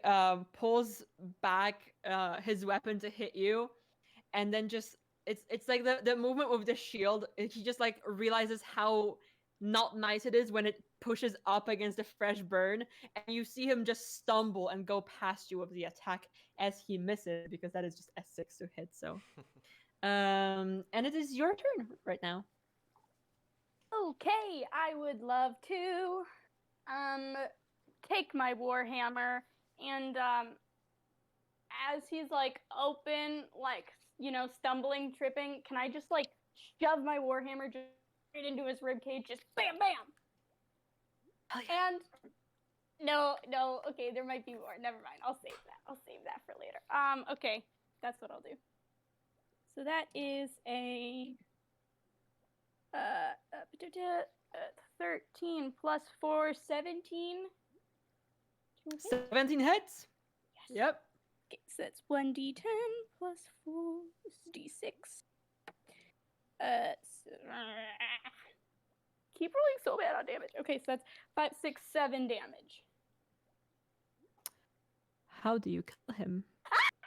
pulls back his weapon to hit you, and then just it's like the movement with the shield. He just like realizes how not nice it is when it pushes up against a fresh burn, and you see him just stumble and go past you with the attack as he misses, because that is just a 6 to hit. So, and it is your turn right now. Okay, I would love to take my warhammer and as he's like open, like stumbling, tripping, can I just like shove my warhammer just straight into his ribcage, just bam, bam? Hell yeah. And no, okay, there might be more. Never mind. I'll save that. I'll save that for later. Okay, that's what I'll do. So that is a 13 plus 4, 17. 17 hits. Yes. Yep. Okay, so that's 1d10 plus 4 d6. Keep rolling so bad on damage. Okay, so that's 5, 6, 7 damage. How do you kill him?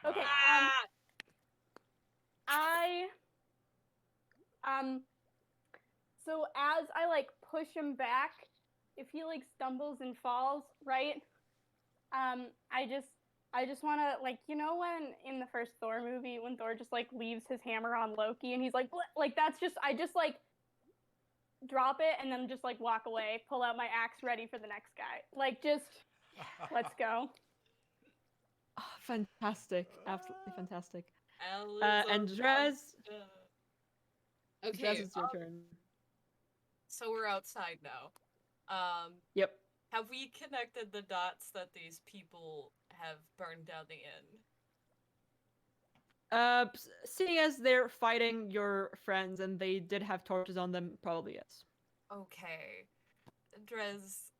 Okay, so as I like push him back, if he like stumbles and falls, right? I just want to like when in the first Thor movie when Thor just like leaves his hammer on Loki and he's like that's just I just like drop it and then just like walk away, pull out my axe ready for the next guy. Like just let's go. Oh, fantastic. Absolutely fantastic. Dres. And Dres, Okay, it's your turn. so we're outside now. Yep. Have we connected the dots that these people have burned down the inn? Seeing as they're fighting your friends and they did have torches on them, probably yes. Okay. Dres,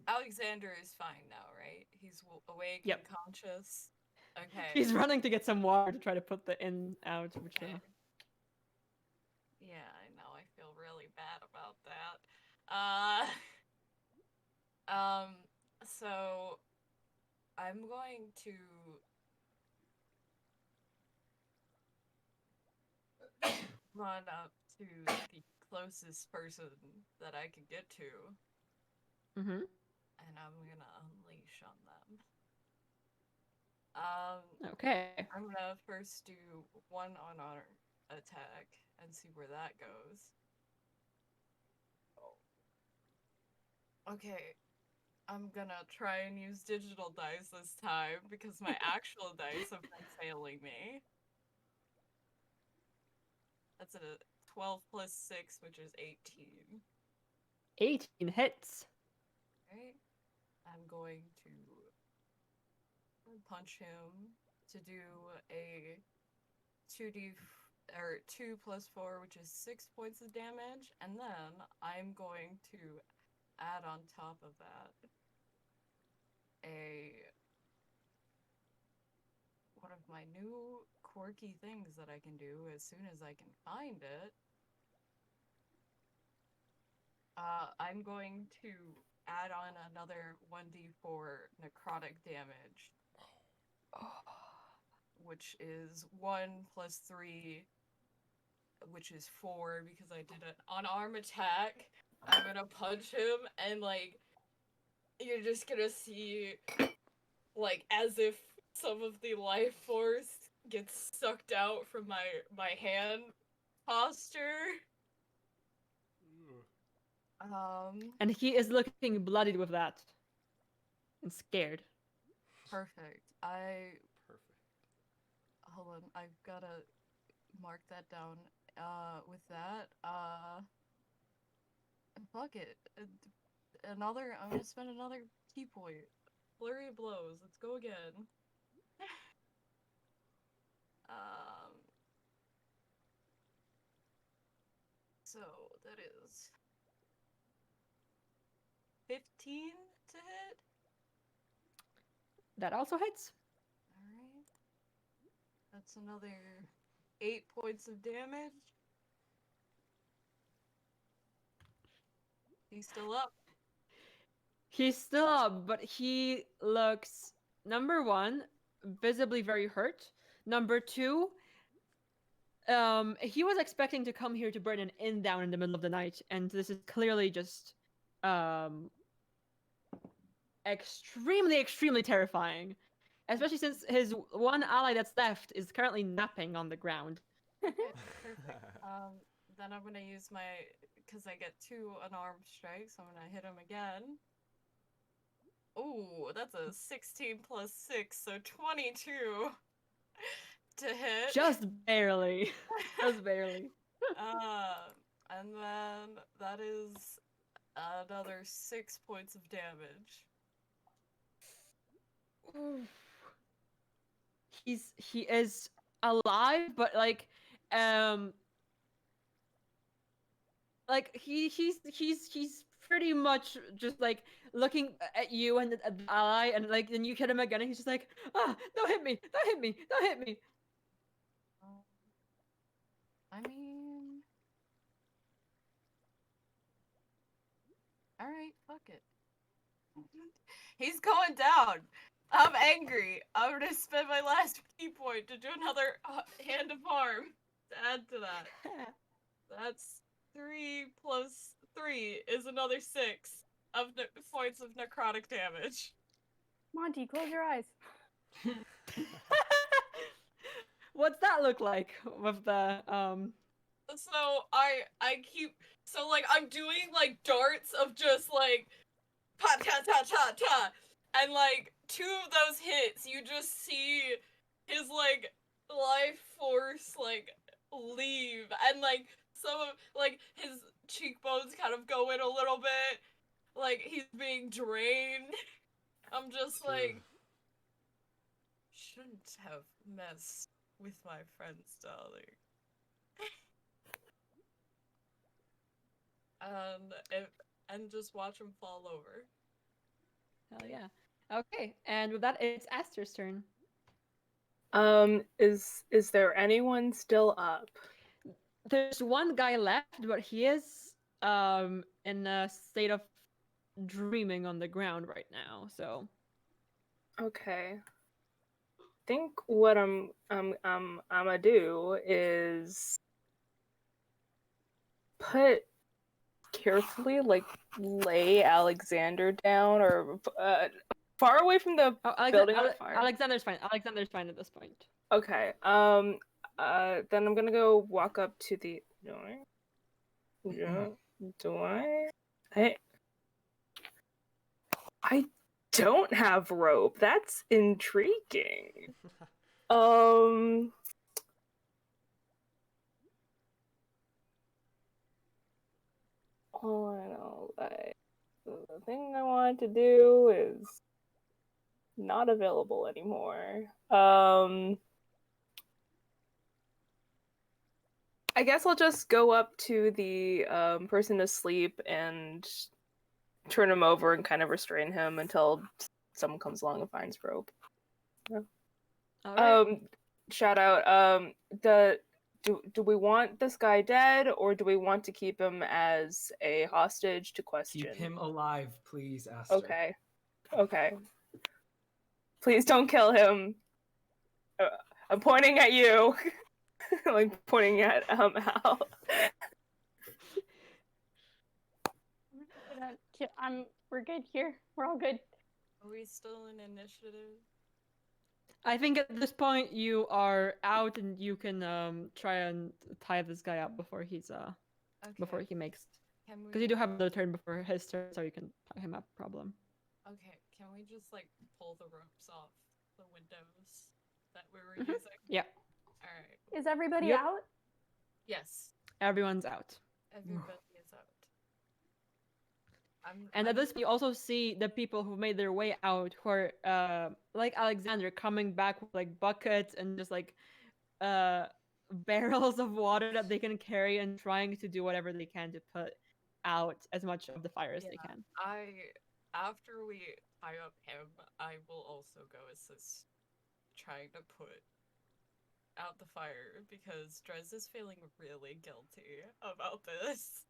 Alexander is fine now, right? He's awake Yep. and conscious. Okay. He's running to get some water to try to put the inn out, which Okay. Yeah, I know. I feel really bad about that. So I'm going to run up to the closest person that I can get to, Mm-hmm. and I'm gonna unleash on them. Okay. I'm gonna first do one unarmed attack and see where that goes. Okay, I'm gonna try and use digital dice this time because my actual dice have been failing me. That's a 12 plus 6, which is 18. 18 hits. Right? I'm going to punch him to do a 2 plus 4, which is 6 points of damage, and then I'm going to add on top of that one of my new quirky things that I can do as soon as I can find it. I'm going to add on another 1d4 necrotic damage, which is 1 plus 3, which is 4 because I did an unarmed attack. I'm gonna punch him and like you're just gonna see like as if some of the life force gets sucked out from my hand posture. And he is looking bloodied with that. And scared. Perfect. Perfect. Hold on, I've gotta mark that down. With that, fuck it. I'm gonna spend another key point. Flurry of blows. Let's go again. So that is 15 to hit. That also hits. Alright. That's another 8 points of damage. He's still up. He's still up, but he looks, number one, visibly very hurt. Number two, he was expecting to come here to burn an inn down in the middle of the night, and this is clearly just extremely, extremely terrifying. Especially since his one ally that's left is currently napping on the ground. Okay, perfect. then I'm gonna use my, because I get 2 unarmed strikes, I'm gonna hit him again. Ooh, that's a 16 plus 6, so 22 to hit. Just barely. Just barely. And then that is another 6 points of damage. He is alive, but like he's pretty much just like looking at you and at the ally, and like then you hit him again and he's just like, don't hit me, don't hit me, don't hit me. I mean, all right, fuck it. He's going down. I'm angry. I'm gonna spend my last key point to do another hand of harm to add to that. That's 3 plus 3 is another 6 of points of necrotic damage. Monty, close your eyes. What's that look like with the So I keep, so like I'm doing like darts of just like pa ta ta ta ta, and like 2 of those hits you just see his like life force like leave, and like some of like his cheekbones kind of go in a little bit, like he's being drained. I'm just like, shouldn't have messed with my friends, darling. And just watch him fall over. Hell yeah. Okay, and with that, it's Aster's turn. Is there anyone still up? There's one guy left, but he is in a state of dreaming on the ground right now. So Okay. I think what I'm gonna do is carefully like lay Alexander down or far away from the building on fire. Alexander's fine. Alexander's fine at this point. Okay. Then I'm gonna go walk up to the. Do I don't have rope. That's intriguing. Oh, I know. The thing I wanted to do is not available anymore. I guess I'll just go up to the person asleep and turn him over and kind of restrain him until someone comes along and finds rope. Yeah. All right. Shout out. Do we want this guy dead, or do we want to keep him as a hostage to question? Keep him alive, please, Aster. Okay. Please don't kill him. I'm pointing at you. Like pointing at Al. We're good here. We're all good. Are we still in initiative? I think at this point you are out, and you can try and tie this guy up before he's before he makes, because you do have the turn before his turn, so you can tie him up. Problem. Okay, can we just like pull the ropes off the windows that we were using? Yeah. All right. Is everybody Yep. out? Yes. Everyone's out. Everybody is out. And at this point, you also see the people who made their way out, who are like Alexander, coming back with like buckets and just like barrels of water that they can carry, and trying to do whatever they can to put out as much of the fire as they can. After we tie up him, I will also go assist trying to put out the fire, because Dres is feeling really guilty about this.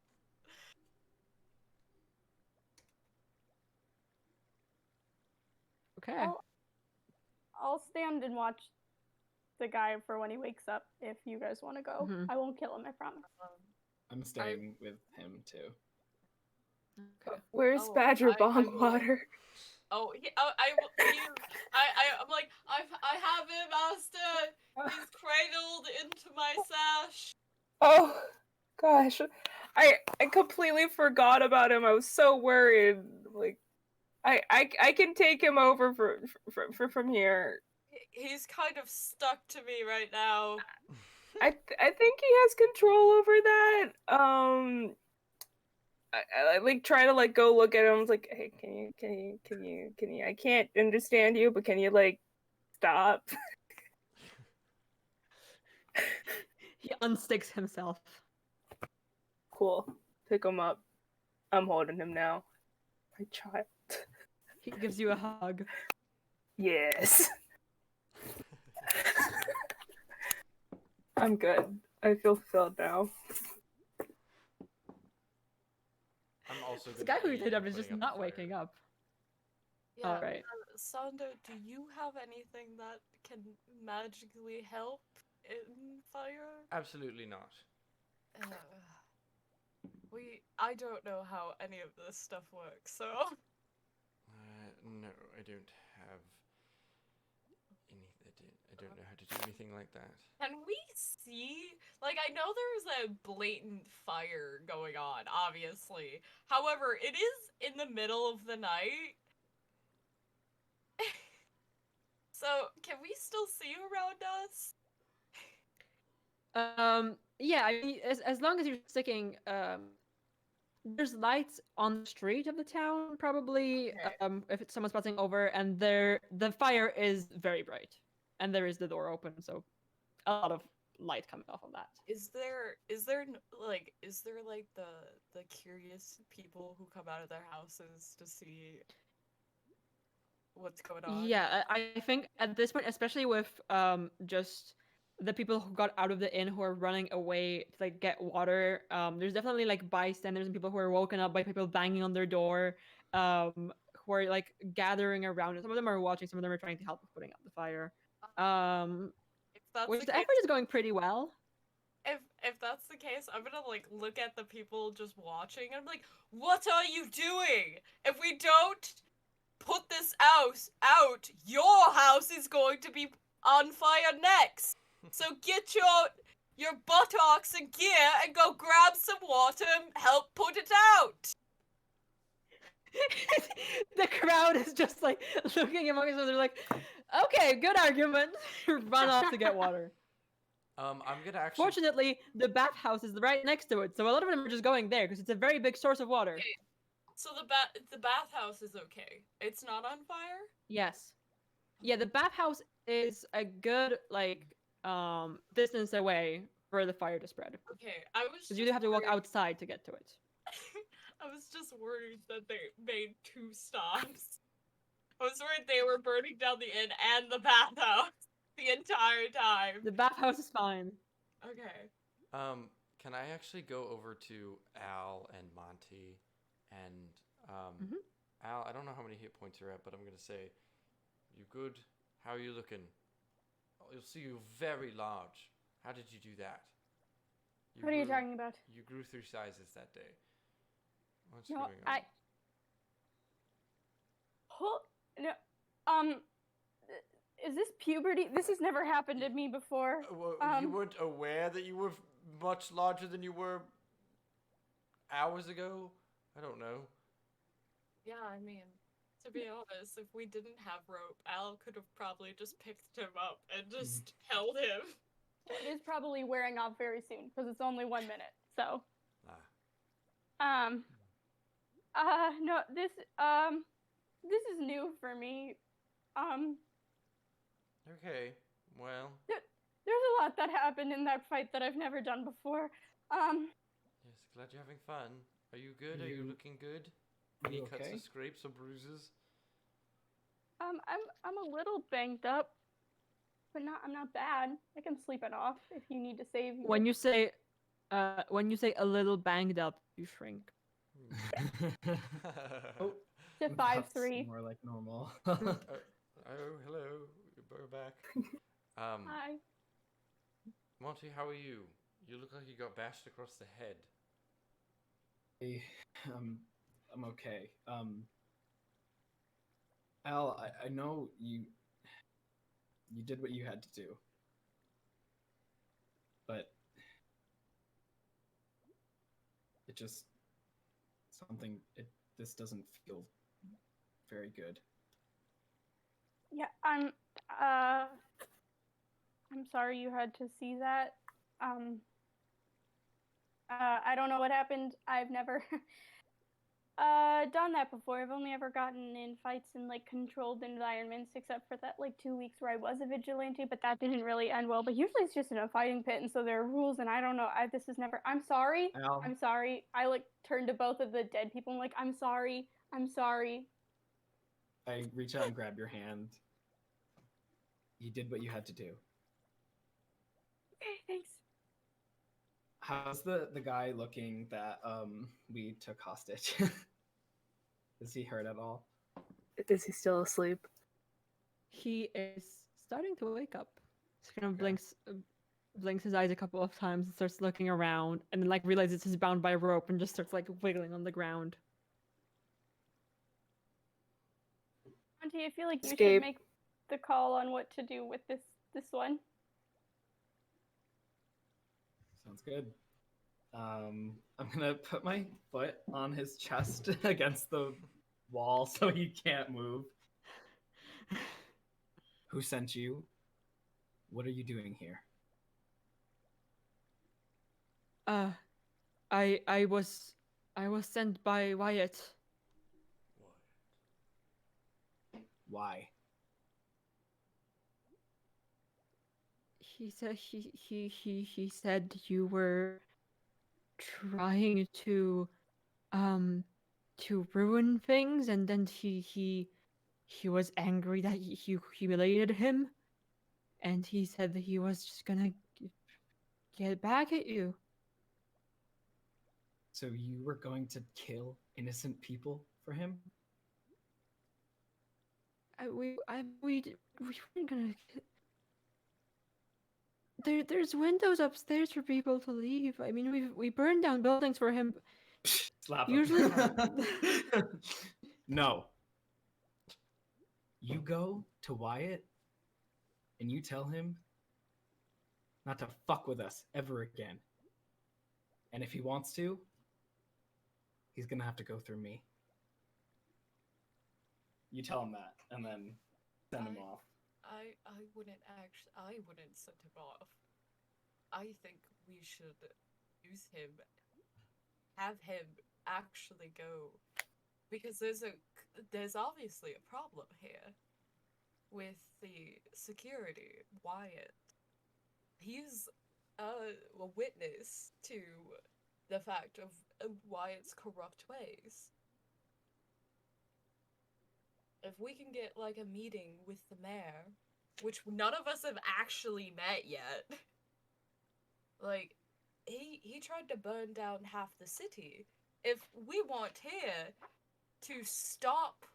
Okay. I'll stand and watch the guy for when he wakes up if you guys want to go. Mhm. I won't kill him, I promise. I'm staying with him too. Okay. Where's Oh, Badger I Bong will- Water? Oh, I'm like, I have him, Aster. He's cradled into my sash. Oh, gosh. I completely forgot about him. I was so worried. Like, I can take him over from here. He's kind of stuck to me right now. I think he has control over that. I like try to like go look at him. I was like, hey, can you? I can't understand you, but can you like stop? He unsticks himself. Cool. Pick him up. I'm holding him now. My child. He gives you a hug. Yes. I'm good. I feel fulfilled now. I'm also This guy who you gonna hit up be is just putting up not the waking fire. up. Yeah, Alright. Sonder, do you have anything that can magically help in fire? Absolutely not. I don't know how any of this stuff works, so. No, I don't have any. I don't know how to do anything like that. Can we see? Like, I know there's a blatant fire going on, obviously. However, it is in the middle of the night. So, can we still see around us? Yeah, I mean, as long as you're sticking, there's lights on the street of the town, probably, Okay. if it's someone's passing over, and the fire is very bright. And there is the door open, so a lot of light coming off of that. Is there like the curious people who come out of their houses to see what's going on? Yeah, I think at this point, especially with just the people who got out of the inn who are running away to like get water, there's definitely like bystanders and people who are woken up by people banging on their door, who are like gathering around it. Some of them are watching, some of them are trying to help with putting out the fire. If that's Which the the case, effort is going pretty well. if that's the case, I'm gonna like look at the people just watching and I'm like, what are you doing? If we don't put this out, your house is going to be on fire next. So get your buttocks and gear and go grab some water and help put it out. The crowd is just like looking among each other like, okay, good argument. Run off to get water. I'm gonna actually. Fortunately, the bathhouse is right next to it, so a lot of them are just going there because it's a very big source of water. Okay. So the bathhouse is okay. It's not on fire? Yes. Yeah, the bathhouse is a good like distance away for the fire to spread. Okay, I was Because you do have to walk outside to get to it. I was just worried that they made 2 stops. I was worried they were burning down the inn and the bathhouse the entire time. The bathhouse is fine. Okay. Can I actually go over to Al and Monty and Al, I don't know how many hit points you're at, but I'm gonna say, you good? How are you looking? Oh, you'll see you very large. How did you do that? What are you talking about? You grew 3 sizes that day. What's No, going on? No, is this puberty? This has never happened to me before. You weren't aware that you were much larger than you were hours ago? I don't know. Yeah, I mean, to be honest, if we didn't have rope, Al could have probably just picked him up and just held him. It is probably wearing off very soon because it's only 1 minute. So. No, this is new for me. Okay, well. There's a lot that happened in that fight that I've never done before. Yes, glad you're having fun. Are you good? Are you looking good? Any cuts or scrapes or bruises? I'm a little banged up, but I'm not bad. I can sleep it off if you need to save me. When you say a little banged up, you shrink. Oh, to 5'3". More like normal. Oh, hello. We're back. Hi. Monty, how are you? You look like you got bashed across the head. I'm okay. Al, I know you did what you had to do. But just something. This doesn't feel very good. Yeah, I'm sorry you had to see that. I don't know what happened. I've never done that before. I've only ever gotten in fights in like controlled environments, except for that like 2 weeks where I was a vigilante, but that didn't really end well. But usually it's just in a fighting pit, and so there are rules, and I don't know. This is never. I'm sorry. Al, I'm sorry. I like turned to both of the dead people and like, I'm sorry. I'm sorry. I reach out and grab your hand. You did what you had to do. Okay, thanks. How's the guy looking that we took hostage? Is he hurt at all? Is he still asleep? He is starting to wake up. He kind of Okay. blinks his eyes a couple of times and starts looking around, and then like realizes he's bound by a rope and just starts like wiggling on the ground. Monty, I feel like you Escape. should make the call on what to do with this one. Sounds good. I'm gonna put my foot on his chest against the wall so he can't move. Who sent you? What are you doing here? I was sent by Wyatt. Why? He said he said you were trying to ruin things, and then he was angry that you humiliated him, and he said that he was just gonna get back at you. So you were going to kill innocent people for him? We weren't gonna. There's windows upstairs for people to leave. I mean, we burned down buildings for him. Slap him. Usually, no. You go to Wyatt and you tell him not to fuck with us ever again. And if he wants to, he's gonna have to go through me. You tell him that, and then send him off. I wouldn't send him off. I think we should use him, have him actually go, because there's obviously a problem here with the security. Wyatt, he's a witness to the fact of Wyatt's corrupt ways. If we can get like a meeting with the mayor, which none of us have actually met yet. Like, he tried to burn down half the city. If we want here to stop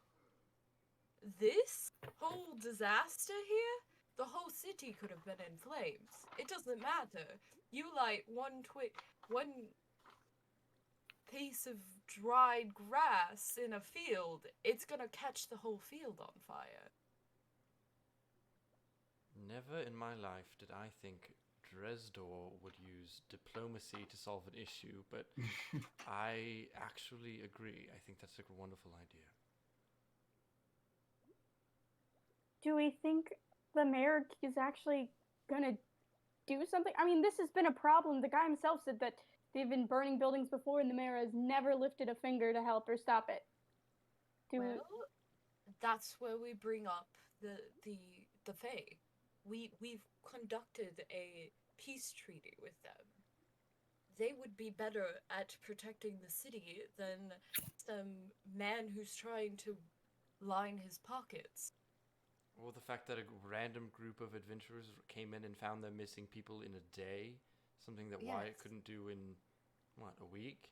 this whole disaster here, the whole city could have been in flames. It doesn't matter. You light one piece of dried grass in a field, it's gonna catch the whole field on fire. Never in my life did I think Dresdor would use diplomacy to solve an issue, but I actually agree. I think that's a wonderful idea. Do we think the mayor is actually gonna do something? I mean, this has been a problem. The guy himself said that they've been burning buildings before, and the mayor has never lifted a finger to help or stop it. That's where we bring up the Fae. We've conducted a peace treaty with them. They would be better at protecting the city than some man who's trying to line his pockets. Or the fact that a random group of adventurers came in and found them missing people in a day, something that Wyatt couldn't do in, what, a week?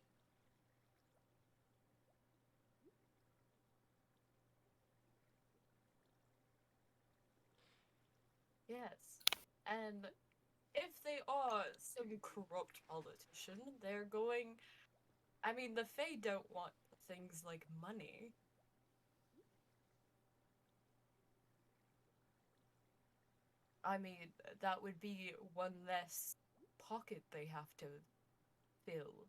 Yes, and if they are some corrupt politician, they're going... I mean, the Fae don't want things like money. I mean, that would be one less pocket they have to fill.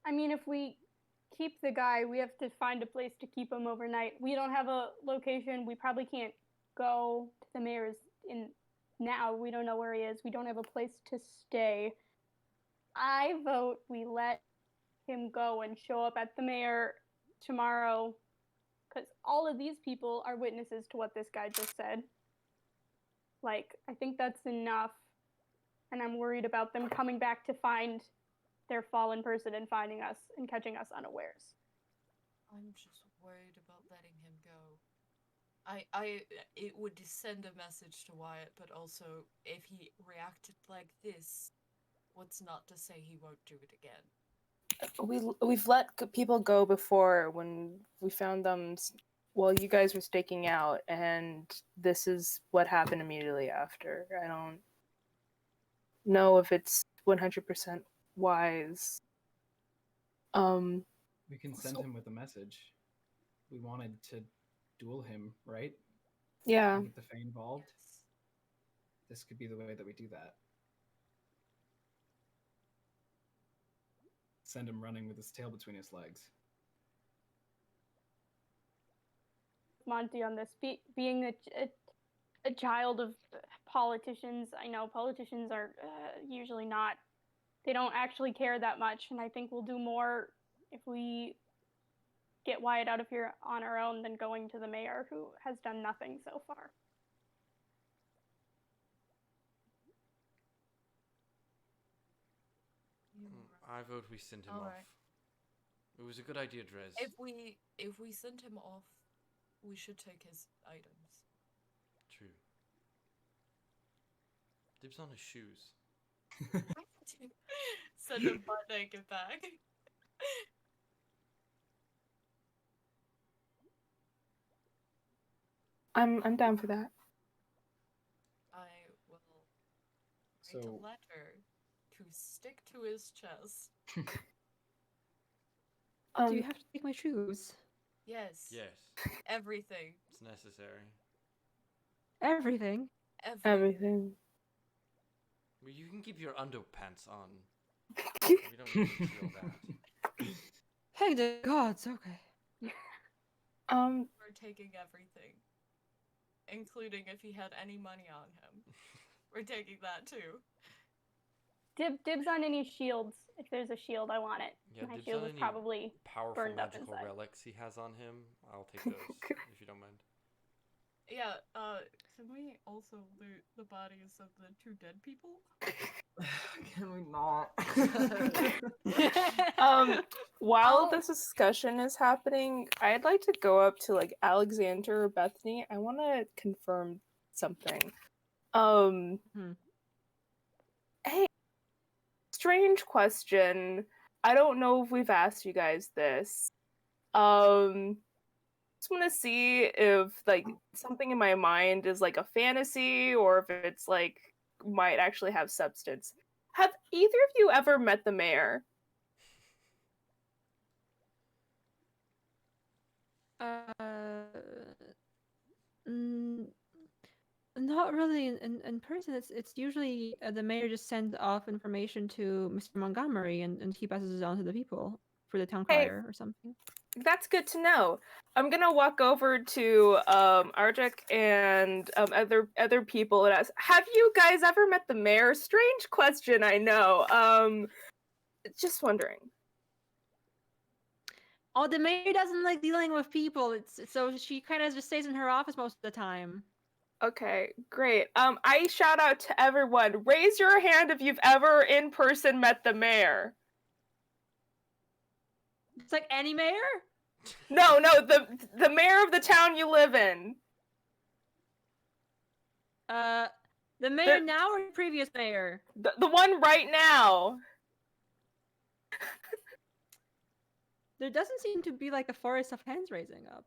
I mean, if we keep the guy, we have to find a place to keep him overnight. We don't have a location. We probably can't go to the mayor's in now. We don't know where he is. We don't have a place to stay. I vote we let him go and show up at the mayor tomorrow, because all of these people are witnesses to what this guy just said. Like, I think that's enough, and I'm worried about them coming back to find their fallen person and finding us and catching us unawares. I'm just worried about letting him go. It would send a message to Wyatt, but also if he reacted like this, what's not to say he won't do it again? We've let people go before when we found them while you guys were staking out, and this is what happened immediately after. I don't know if it's 100% wise. We can send him with a message. We wanted to duel him, right? Yeah. And get the Fae involved. Yes. This could be the way that we do that. Send him running with his tail between his legs. Monty on this, being a child of politicians. I know politicians are usually not, they don't actually care that much, and I think we'll do more if we get Wyatt out of here on our own than going to the mayor, who has done nothing so far. I vote we send him off. Alright. It was a good idea, Dres. If we send him off, we should take his items. True. Dibs on his shoes. Send him butt naked back. I'm down for that. I will write a letter to stick to his chest. Do you have to take my shoes? Yes. Yes. Everything. It's necessary. Everything? Everything. Well, you can keep your underpants on. We don't need to feel that. Hey, the gods, okay. We're taking everything. Including if he had any money on him. We're taking that too. Dibs on any shields. If there's a shield, I want it. Yeah, My dibs shield on is any probably powerful burned up magical inside. relics he has on him. I'll take those, if you don't mind. Yeah, can we also loot the bodies of the two dead people? Can we not? While this discussion is happening, I'd like to go up to like Alexander or Bethany. I want to confirm something. Hey, strange question. I don't know if we've asked you guys this. Just want to see if like something in my mind is like a fantasy or if it's like might actually have substance. Have either of you ever met the mayor? Not really in person. It's usually the mayor just sends off information to Mr. Montgomery and he passes it on to the people for the town crier or something. That's good to know. I'm gonna walk over to Arjek and other people and ask, have you guys ever met the mayor? Strange question, I know. Just wondering. Oh, the mayor doesn't like dealing with people. It's so she kind of just stays in her office most of the time. Okay, great. I shout out to everyone. Raise your hand if you've ever in person met the mayor. It's like any mayor? No, the mayor of the town you live in. The mayor now or the previous mayor? The one right now. There doesn't seem to be like a forest of hands raising up.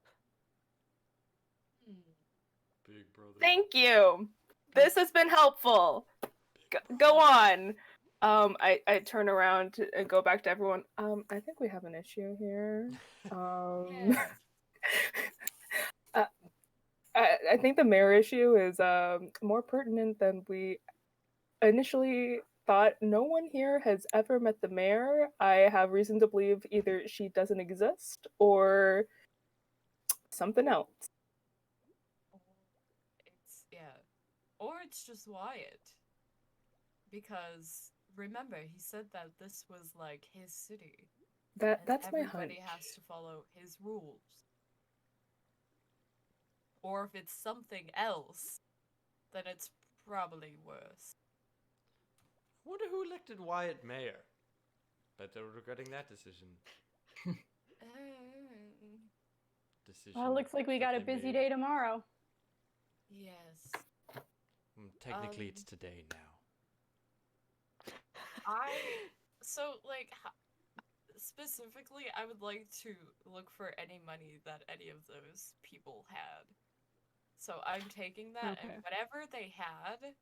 Big brother. Thank you. This has been helpful. Go on. I turn around and go back to everyone. I think we have an issue here. I think the mayor issue is more pertinent than we initially thought no one here has ever met the mayor. I have reason to believe either she doesn't exist or something else. Or it's just Wyatt. Because remember, he said that this was like his city. That's my hunch. Everybody has to follow his rules. Or if it's something else, then it's probably worse. Wonder who elected Wyatt mayor. Bet they're regretting that decision. Well, it looks like we got a busy day tomorrow. Yes. Technically, it's today now. Specifically, I would like to look for any money that any of those people had. So I'm taking that, and whatever they had,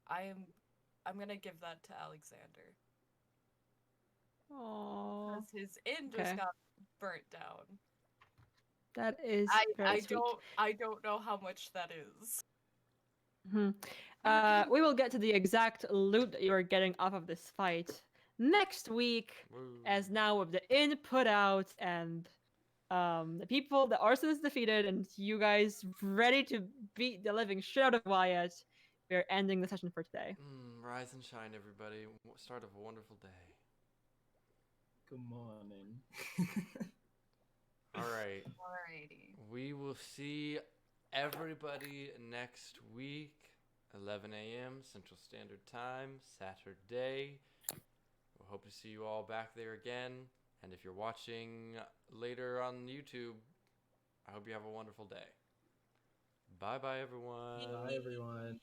I'm gonna give that to Alexander. Aww. Because his inn just got burnt down. That is very sweet. I don't know how much that is. We will get to the exact loot that you're getting off of this fight next week. Woo. As now with the inn put out and the arson is defeated and you guys ready to beat the living shit out of Wyatt, we're ending the session for today. Rise and shine, everybody. Start of a wonderful day. Good morning. All right. Alrighty. We will see everybody next week, 11 a.m. Central Standard Time, Saturday. We'll hope to see you all back there again. And if you're watching later on YouTube, I hope you have a wonderful day. Bye-bye, everyone. Bye, everyone.